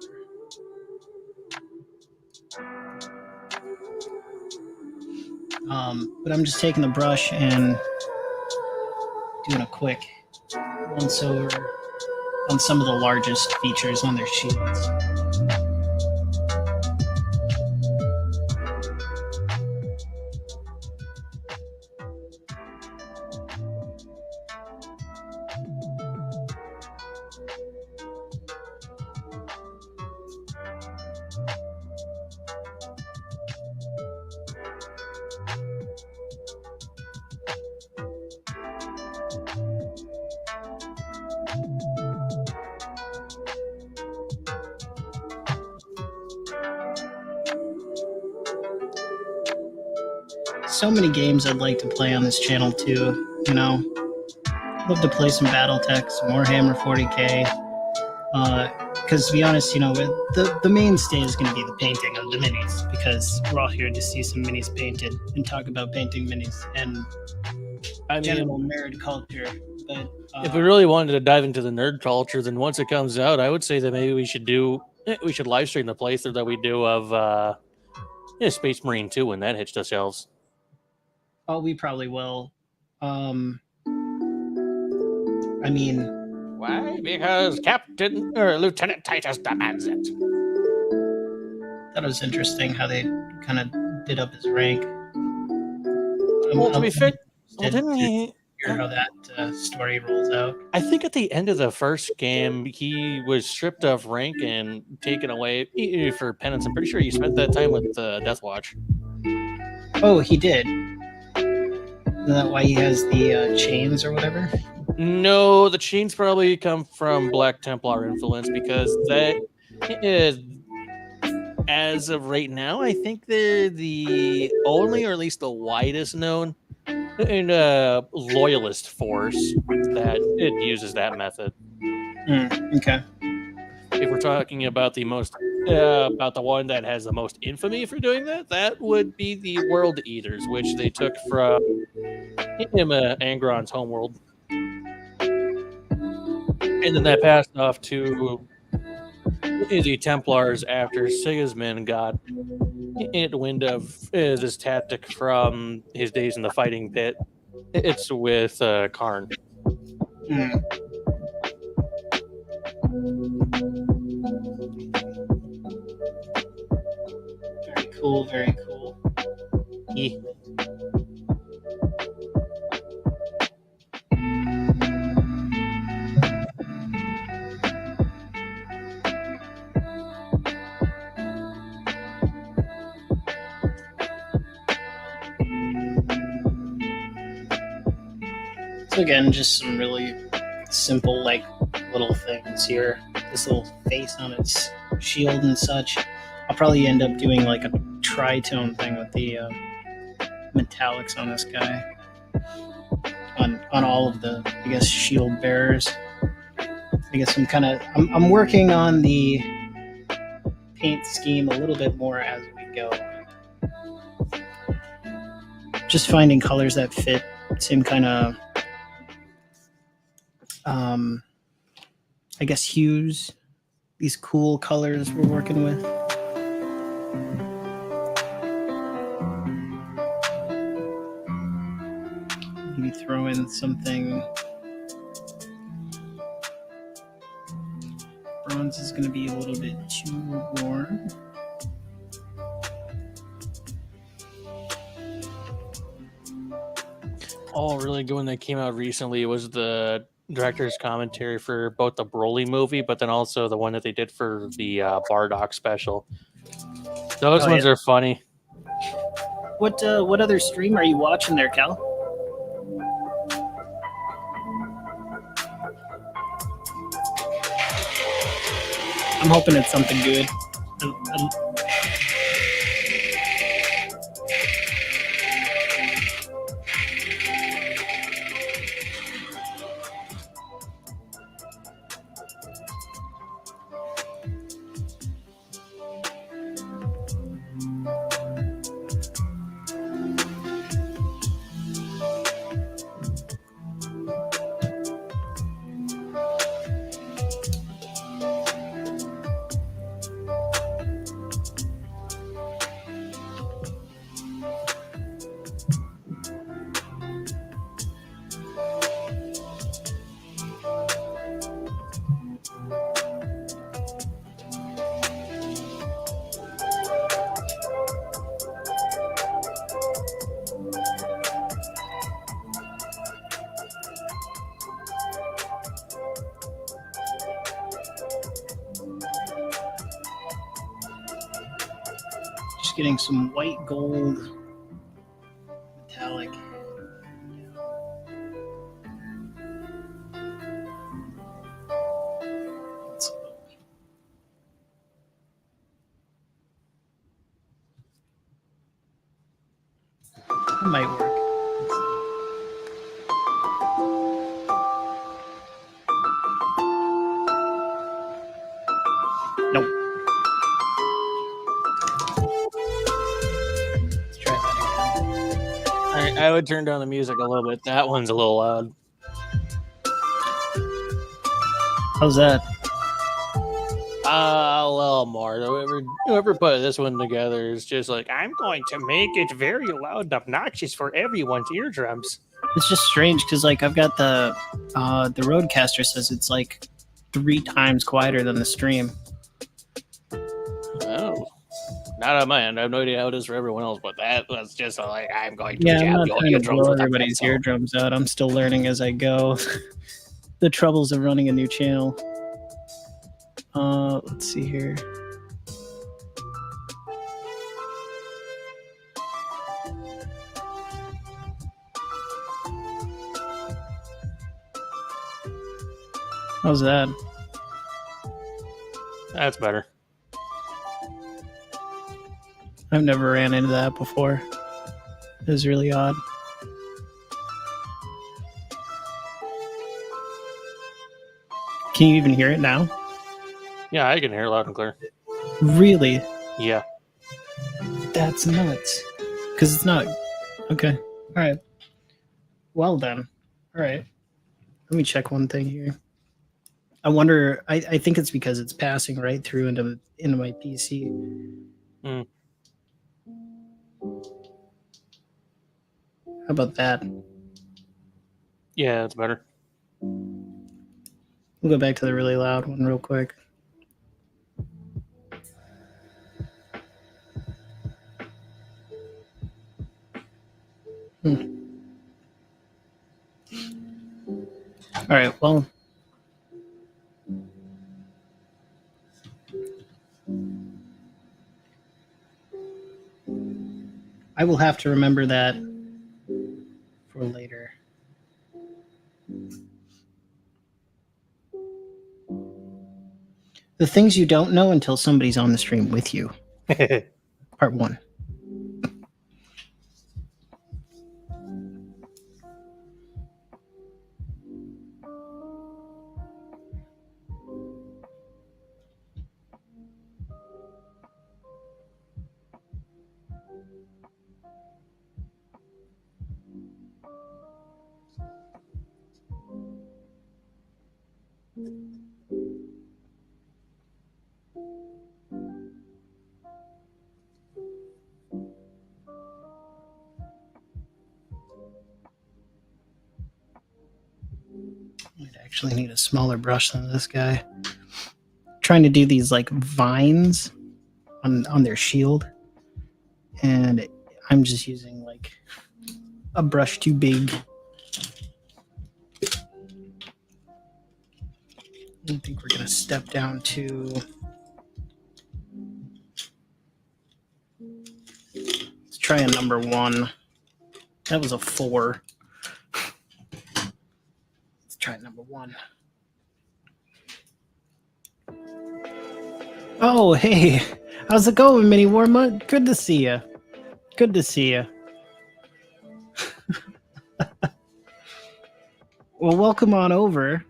But I'm just taking the brush and doing a quick once over on some of the largest features on their shields. So many games I'd like to play on this channel too, you know. Love to play some BattleTech, some Warhammer 40k. Because to be honest, you know, the mainstay is going to be the painting of the minis, because we're all here to see some minis painted and talk about painting minis and general nerd culture. But if we really wanted to dive into the nerd culture, then once it comes out, I would say that maybe we should live stream the playthrough that we do of Space Marine 2 when that hits the shelves. Oh, we probably will. I mean, why? Because Captain or Lieutenant Titus demands it. That was interesting how they kind of did up his rank. Well, to be fair, didn't he hear how that story rolls out? I think at the end of the first game, he was stripped of rank and taken away for penance. I'm pretty sure he spent that time with Death Watch. Oh, he did. Is that why he has the chains or whatever? No, the chains probably come from Black Templar influence, because that is, as of right now, I think they're the only, or at least the widest known, loyalist force that it uses that method. Okay. If we're talking about the most, about the one that has the most infamy for doing that, that would be the World Eaters, which they took from Angron's homeworld. And then that passed off to the Templars after Sigismund got wind of this tactic from his days in the fighting pit. It's with Karn. Very cool, very cool. Yeah. So again, just some really simple, like, little things here. This little face on its shield and such. I'll probably end up doing like a tritone thing with the metallics on this guy. On all of the, I guess, shield bearers. I guess I'm working on the paint scheme a little bit more as we go. Just finding colors that fit, same kind of I guess hues, these cool colors we're working with. Maybe throw in something. Bronze is going to be a little bit too warm. Oh, really good one that came out recently was the director's commentary for both the Broly movie, but then also the one that they did for the Bardock special. Those ones are funny. What other stream are you watching there, Cal? I'm hoping it's something good. Just getting some white gold metallic. That might work. Nope. Let's try that again. I would turn down the music a little bit. That one's a little loud. How's that? A little more. Whoever put this one together is just like, I'm going to make it very loud and obnoxious for everyone's eardrums. It's just strange because like I've got the Roadcaster says it's like 3 times quieter than the stream. Oh, not on my end. I have no idea how it is for everyone else, but that was just like, I'm going to Yeah, I'm jam not your trying to eardrums blow with that everybody's pencil. eardrums out. I'm still learning as I go. The troubles of running a new channel. Let's see here. How's that? That's better. I've never ran into that before. It was really odd. Can you even hear it now? Yeah, I can hear loud and clear. Really? Yeah. That's nuts. Because it's not. Okay. All right. Well then. All right. Let me check one thing here. I wonder. I think it's because it's passing right through into my PC. Mm. How about that? Yeah, that's better. We'll go back to the really loud one real quick. All right. Well. I will have to remember that for later. The things you don't know until somebody's on the stream with you. Part 1. I'd actually need a smaller brush than this guy. Trying to do these like vines on their shield, and I'm just using like a brush too big. I think we're gonna step down to. Let's try a number 1. That was a 4. Let's try number 1. Oh, hey. How's it going, Mini Warmut? Good to see you. Good to see you. Well, welcome on over.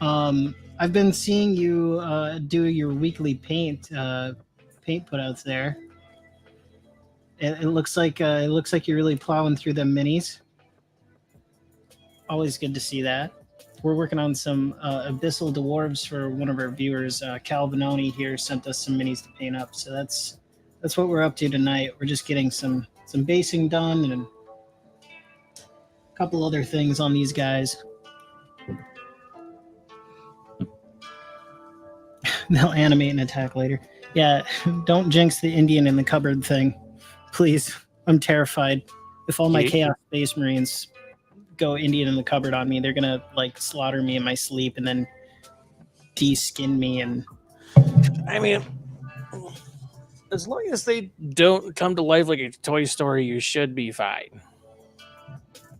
I've been seeing you do your weekly paint putouts there. It looks like you're really plowing through them minis. Always good to see that. We're working on some Abyssal Dwarves for one of our viewers. Calvinoni here sent us some minis to paint up, so that's what we're up to tonight. We're just getting some basing done and a couple other things on these guys. They'll animate and attack later. Yeah, don't jinx the Indian in the cupboard thing, please. I'm terrified. If all my Chaos Space Marines go Indian in the cupboard on me, they're gonna like slaughter me in my sleep and then de-skin me. And I mean, as long as they don't come to life like a Toy Story, you should be fine.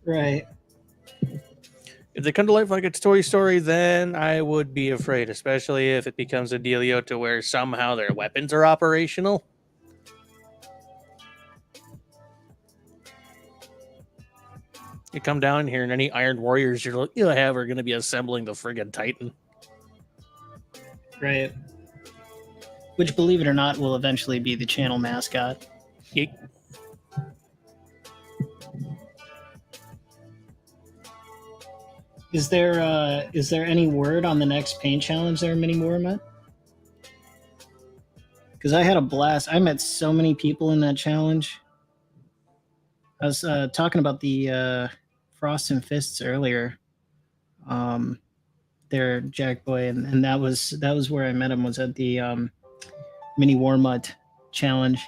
Right. If they come to life like a Toy Story, then I would be afraid, especially if it becomes a dealio to where somehow their weapons are operational. You come down here and any Iron Warriors you'll have are going to be assembling the friggin' Titan. Right. Which, believe it or not, will eventually be the channel mascot. Yeet. Is there any word on the next paint challenge there, Mini Warmut? Because I had a blast. I met so many people in that challenge. I was talking about the Frost and Fists earlier. There, Jack Boy, and that was where I met him. Was at the Mini Warmut challenge.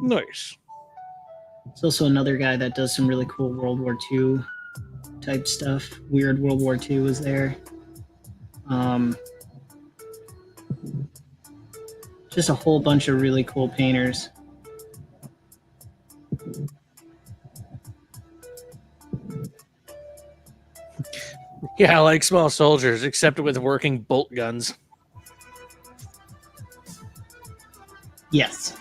Nice. There's also another guy that does some really cool World War II type stuff. Weird World War II was there. Just a whole bunch of really cool painters. Yeah, like small soldiers, except with working bolt guns. Yes.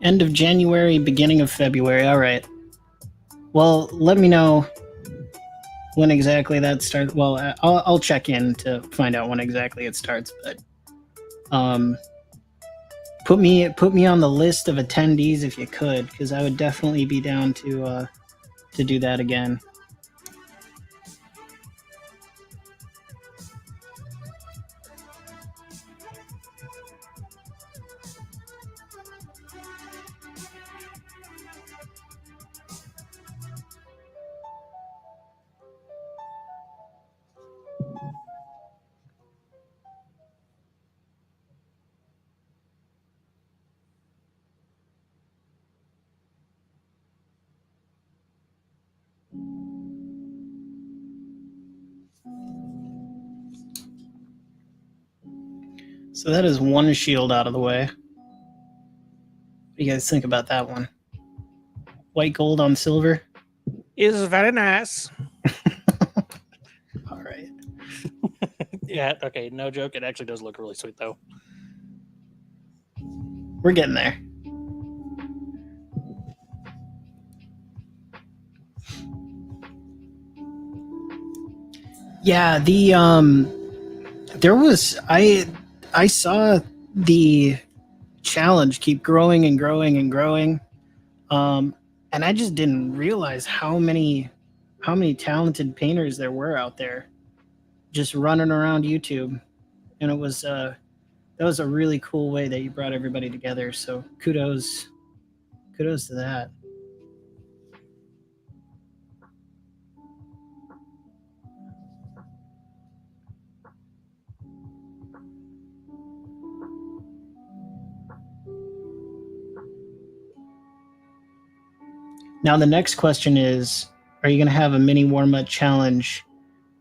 End of January, beginning of February. All right. Well, let me know when exactly that starts. Well, I'll check in to find out when exactly it starts. But put me on the list of attendees if you could, because I would definitely be down to do that again. So that is one shield out of the way. What do you guys think about that one? White gold on silver? Is very nice. All right. Yeah, okay, no joke. It actually does look really sweet, though. We're getting there. Yeah, there was I saw the challenge keep growing and growing and growing. And I just didn't realize how many talented painters there were out there just running around YouTube. And it was that was a really cool way that you brought everybody together. So kudos to that. Now the next question is, are you going to have a mini warm-up challenge,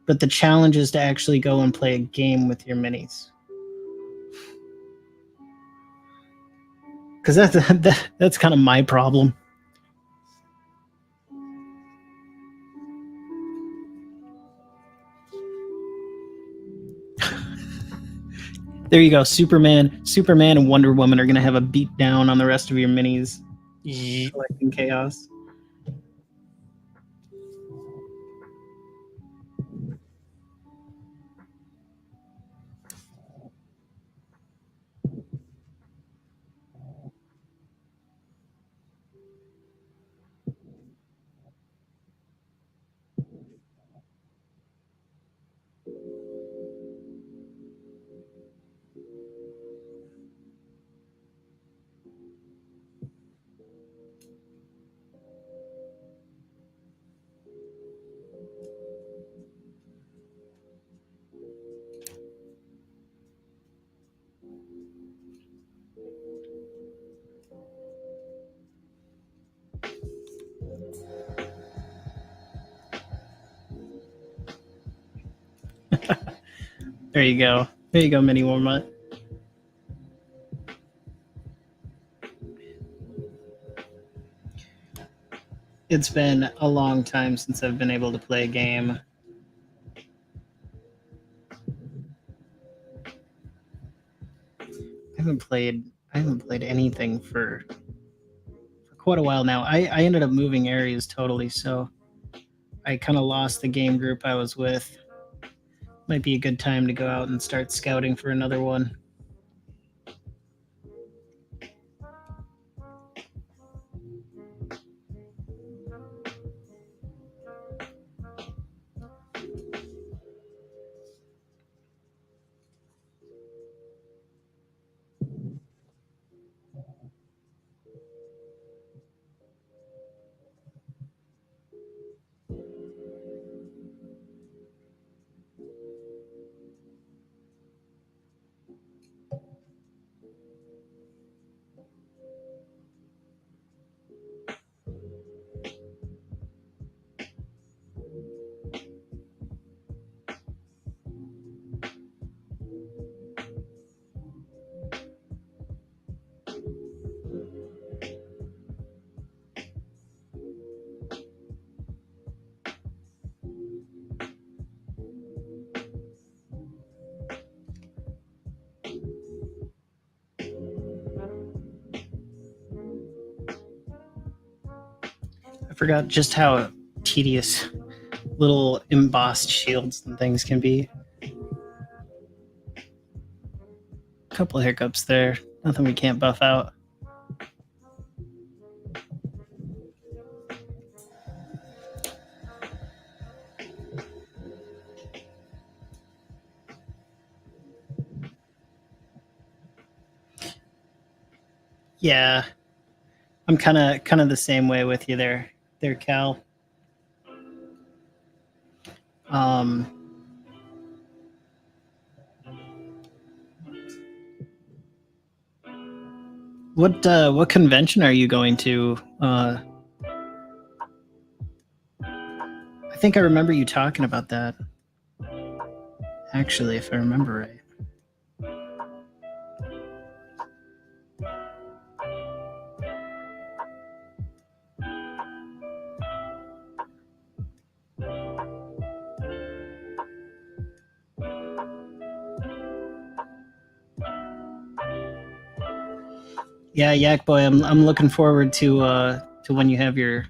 but the challenge is to actually go and play a game with your minis? Because that's kind of my problem. There you go. Superman, and Wonder Woman are going to have a beat down on the rest of your minis, collecting chaos. There you go. There you go, mini warm-up. It's been a long time since I've been able to play a game. I haven't played anything for quite a while now. I ended up moving areas totally, so I kind of lost the game group I was with. Might be a good time to go out and start scouting for another one. I forgot just how tedious little embossed shields and things can be. A couple of hiccups there. Nothing we can't buff out. Yeah, I'm kind of the same way with you there, Cal. What convention are you going to? I think I remember you talking about that. Actually, if I remember right. Yeah, Yak Boy, I'm looking forward to when you have your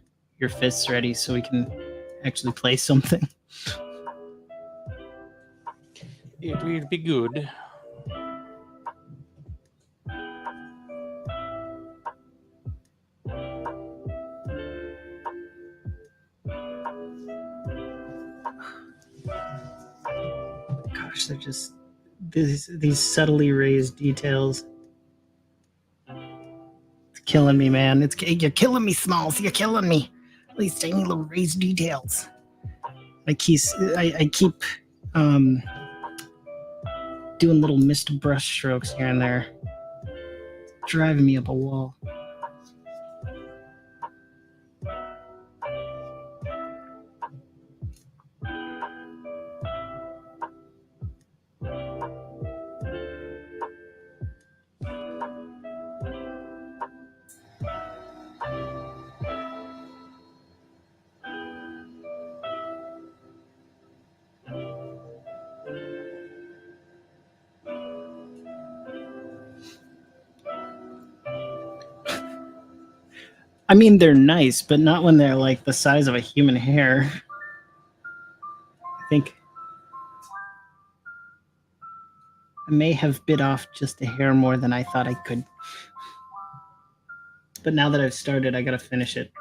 fists ready so we can actually play something. It will be good. Gosh, they're just these subtly raised details. It's killing me, man. You're killing me, Smalls. You're killing me. These tiny little raised details. I keep doing little missed brush strokes here and there, driving me up a wall. I mean, they're nice, but not when they're like the size of a human hair. I think I may have bit off just a hair more than I thought I could. But now that I've started, I gotta finish it.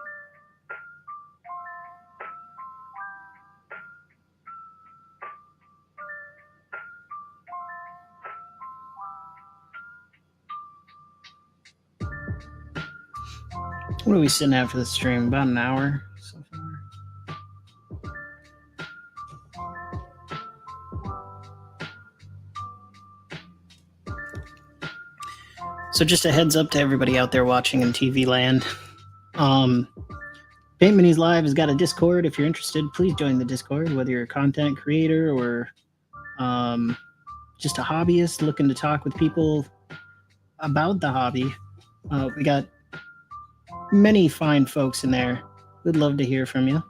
What are we sitting at for the stream? About an hour so far. So just a heads up to everybody out there watching in TV land. Paint Minis Live has got a Discord. If you're interested, please join the Discord, whether you're a content creator or just a hobbyist looking to talk with people about the hobby. We got many fine folks in there. We'd love to hear from you.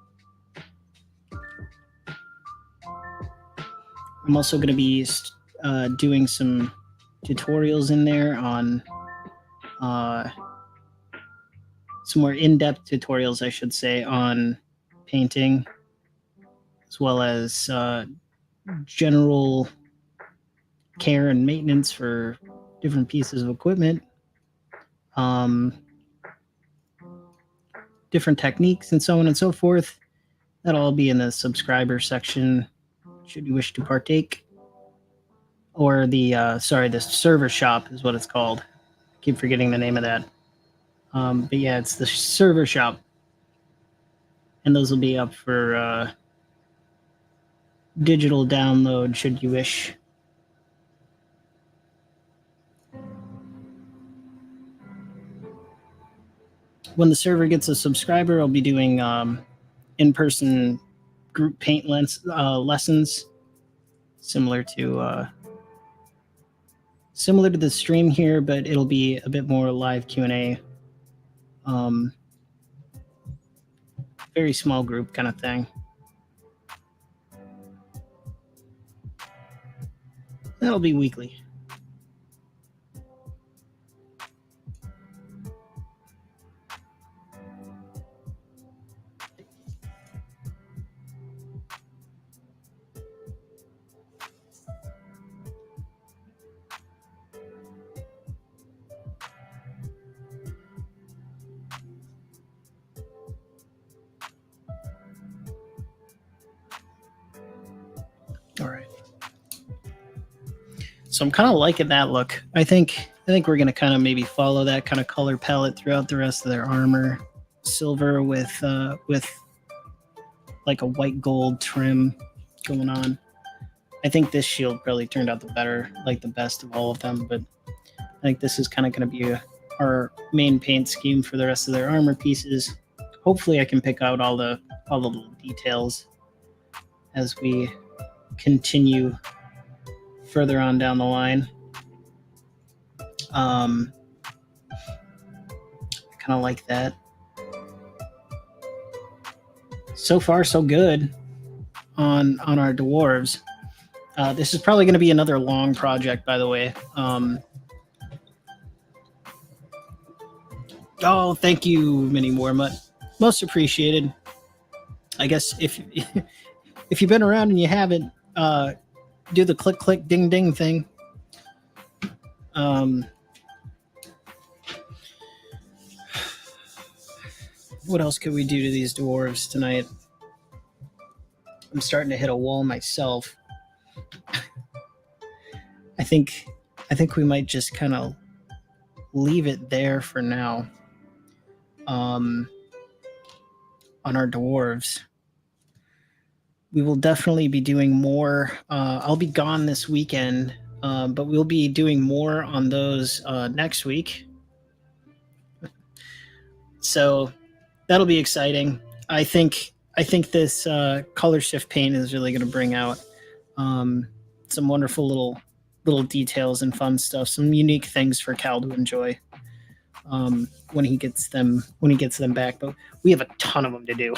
I'm also going to be doing some tutorials in there on some more in-depth tutorials, I should say, on painting, as well as general care and maintenance for different pieces of equipment, different techniques, and so on and so forth. That'll all be in the subscriber section, should you wish to partake. Or the server shop is what it's called. I keep forgetting the name of that. But yeah, it's the server shop. And those will be up for digital download, should you wish. When the server gets a subscriber, I'll be doing in-person group paint lessons, similar to the stream here, but it'll be a bit more live Q&A. Very small group kind of thing. That'll be weekly. All right. So I'm kind of liking that look. I think we're gonna kind of maybe follow that kind of color palette throughout the rest of their armor. Silver with like a white gold trim going on. I think this shield probably turned out the best of all of them, but I think this is kind of going to be our main paint scheme for the rest of their armor pieces. Hopefully I can pick out all the little details as we continue further on down the line. I kind of like that. So far, so good on our dwarves. This is probably going to be another long project, by the way. Oh, thank you, Mini Warmut. Most appreciated. I guess if you've been around and you haven't, do the click, click, ding, ding thing. What else could we do to these dwarves tonight? I'm starting to hit a wall myself. I think we might just kind of leave it there for now. On our dwarves, we will definitely be doing more. I'll be gone this weekend, but we'll be doing more on those next week. So that'll be exciting. I think this color shift paint is really going to bring out some wonderful little details and fun stuff, some unique things for Cal to enjoy when he gets them back. But we have a ton of them to do.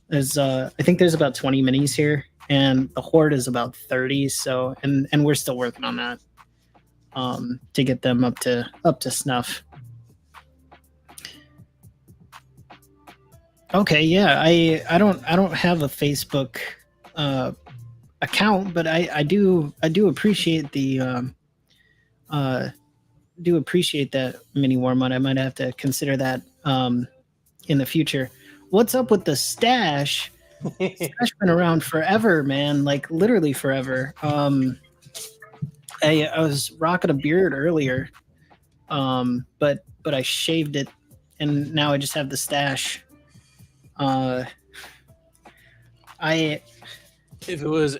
There's I think there's about 20 minis here, and the horde is about 30. So and we're still working on that to get them up to snuff. Okay, yeah. I don't have a Facebook uh, account, but I do appreciate the uh, do appreciate that mini Warmut. I might have to consider that in the future. What's up with the stash? Stash been around forever, man. Like literally forever. I was rocking a beard earlier, but I shaved it, and now I just have the stash. Uh, I If it was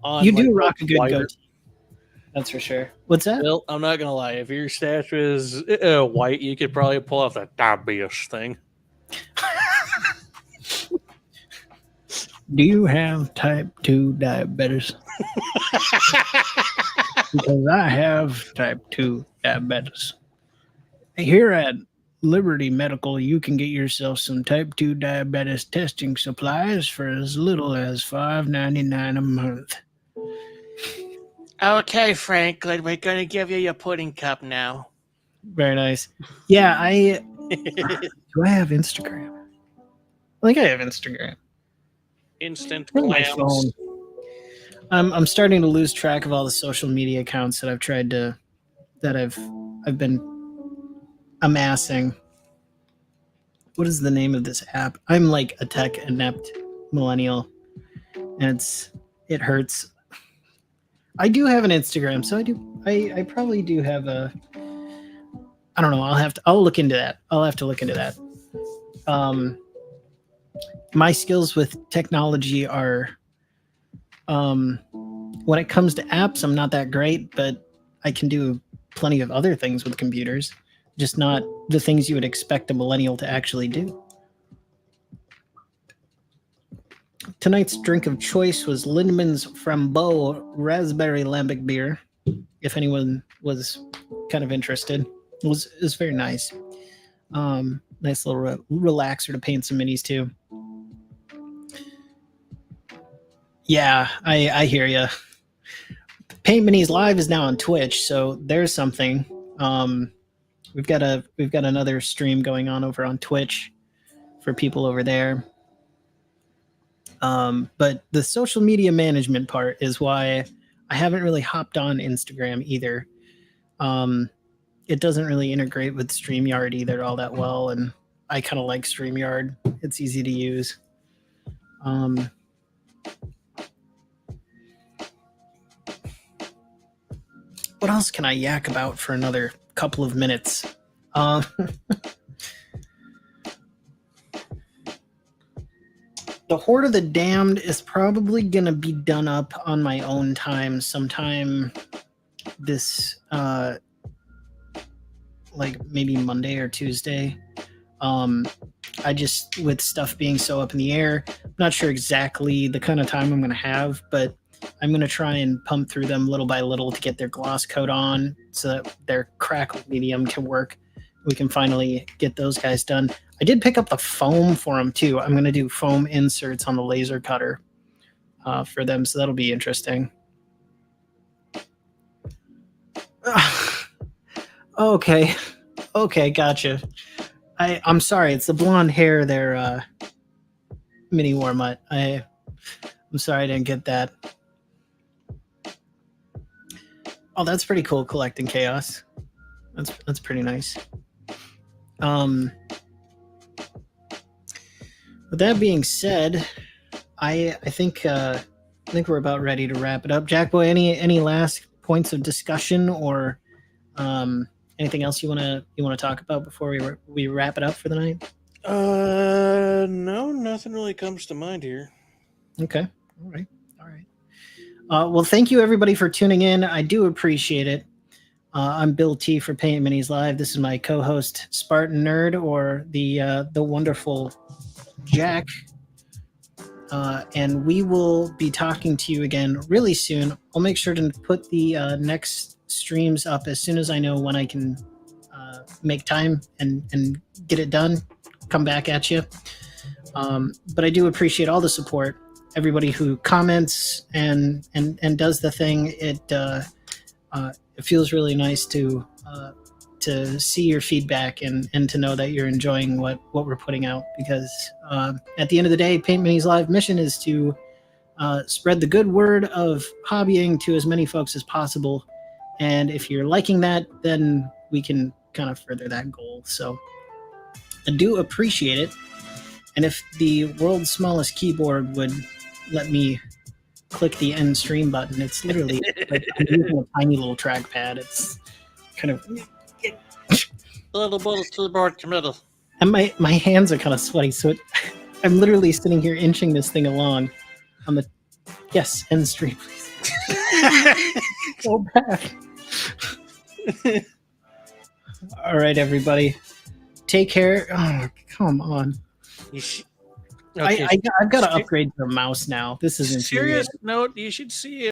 on You like do a rock a good wider, goatee. That's for sure. What's that? well, I'm not gonna lie. If your stash was white, you could probably pull off the diabetes thing. Do you have type 2 diabetes? Because I have type 2 diabetes. Here at Liberty Medical, you can get yourself some type 2 diabetes testing supplies for as little as $5.99 a month. Okay, Franklin, we're gonna give you your pudding cup now. Very nice. Yeah, do I have Instagram? I think I have Instagram. Instant On my clams. phone. I'm starting to lose track of all the social media accounts that I've been amassing. What is the name of this app? I'm like a tech inept millennial, and it hurts. I do have an Instagram, so I probably do have a. I don't know. I'll look into that. I'll have to look into that. My skills with technology are, when it comes to apps, I'm not that great, but I can do plenty of other things with computers, just not the things you would expect a millennial to actually do. Tonight's drink of choice was Lindman's Frambeau Raspberry Lambic beer. If anyone was kind of interested, it was very nice. Nice little relaxer to paint some minis too. Yeah, I hear you. Paint Minis Live is now on Twitch, so there's something. We've got another stream going on over on Twitch for people over there. But the social media management part is why I haven't really hopped on Instagram either. It doesn't really integrate with StreamYard either all that well, and I kind of like StreamYard. It's easy to use. What else can I yak about for another couple of minutes? The Horde of the Damned is probably gonna be done up on my own time sometime this like maybe Monday or Tuesday. I just, with stuff being so up in the air, I'm not sure exactly the kind of time I'm gonna have, but I'm gonna try and pump through them little by little to get their gloss coat on so that their crackle medium can work. We can finally get those guys done. I did pick up the foam for them too. I'm gonna do foam inserts on the laser cutter for them, so that'll be interesting. Okay, gotcha. I'm sorry, it's the blonde hair there, mini Warmut. I'm sorry I didn't get that. Oh, that's pretty cool, collecting chaos. That's pretty nice. With that being said, I think we're about ready to wrap it up. Jackboy, any last points of discussion or anything else you wanna talk about before we wrap it up for the night? No, nothing really comes to mind here. Okay, all right. Well, thank you everybody for tuning in. I do appreciate it. I'm Bill T for Paint Minis Live. This is my co-host Spartan Nerd, or the wonderful Jack. And we will be talking to you again really soon. I'll make sure to put the next streams up as soon as I know when I can make time and get it done. Come back at you. But I do appreciate all the support. Everybody who comments and does the thing. It feels really nice to to see your feedback and to know that you're enjoying what we're putting out, because at the end of the day, Paint Minis Live mission is to spread the good word of hobbying to as many folks as possible. And if you're liking that, then we can kind of further that goal. So I do appreciate it. And if the world's smallest keyboard would let me click the end stream button, it's literally like I'm using a tiny little trackpad. It's kind of, A little bit to the board middle. and my hands are kind of sweaty, so I'm literally sitting here inching this thing along on the end stream, please. So bad. All right, everybody, take care. Oh, come on. Okay. I've got to upgrade to a mouse now. This isn't serious note. You should see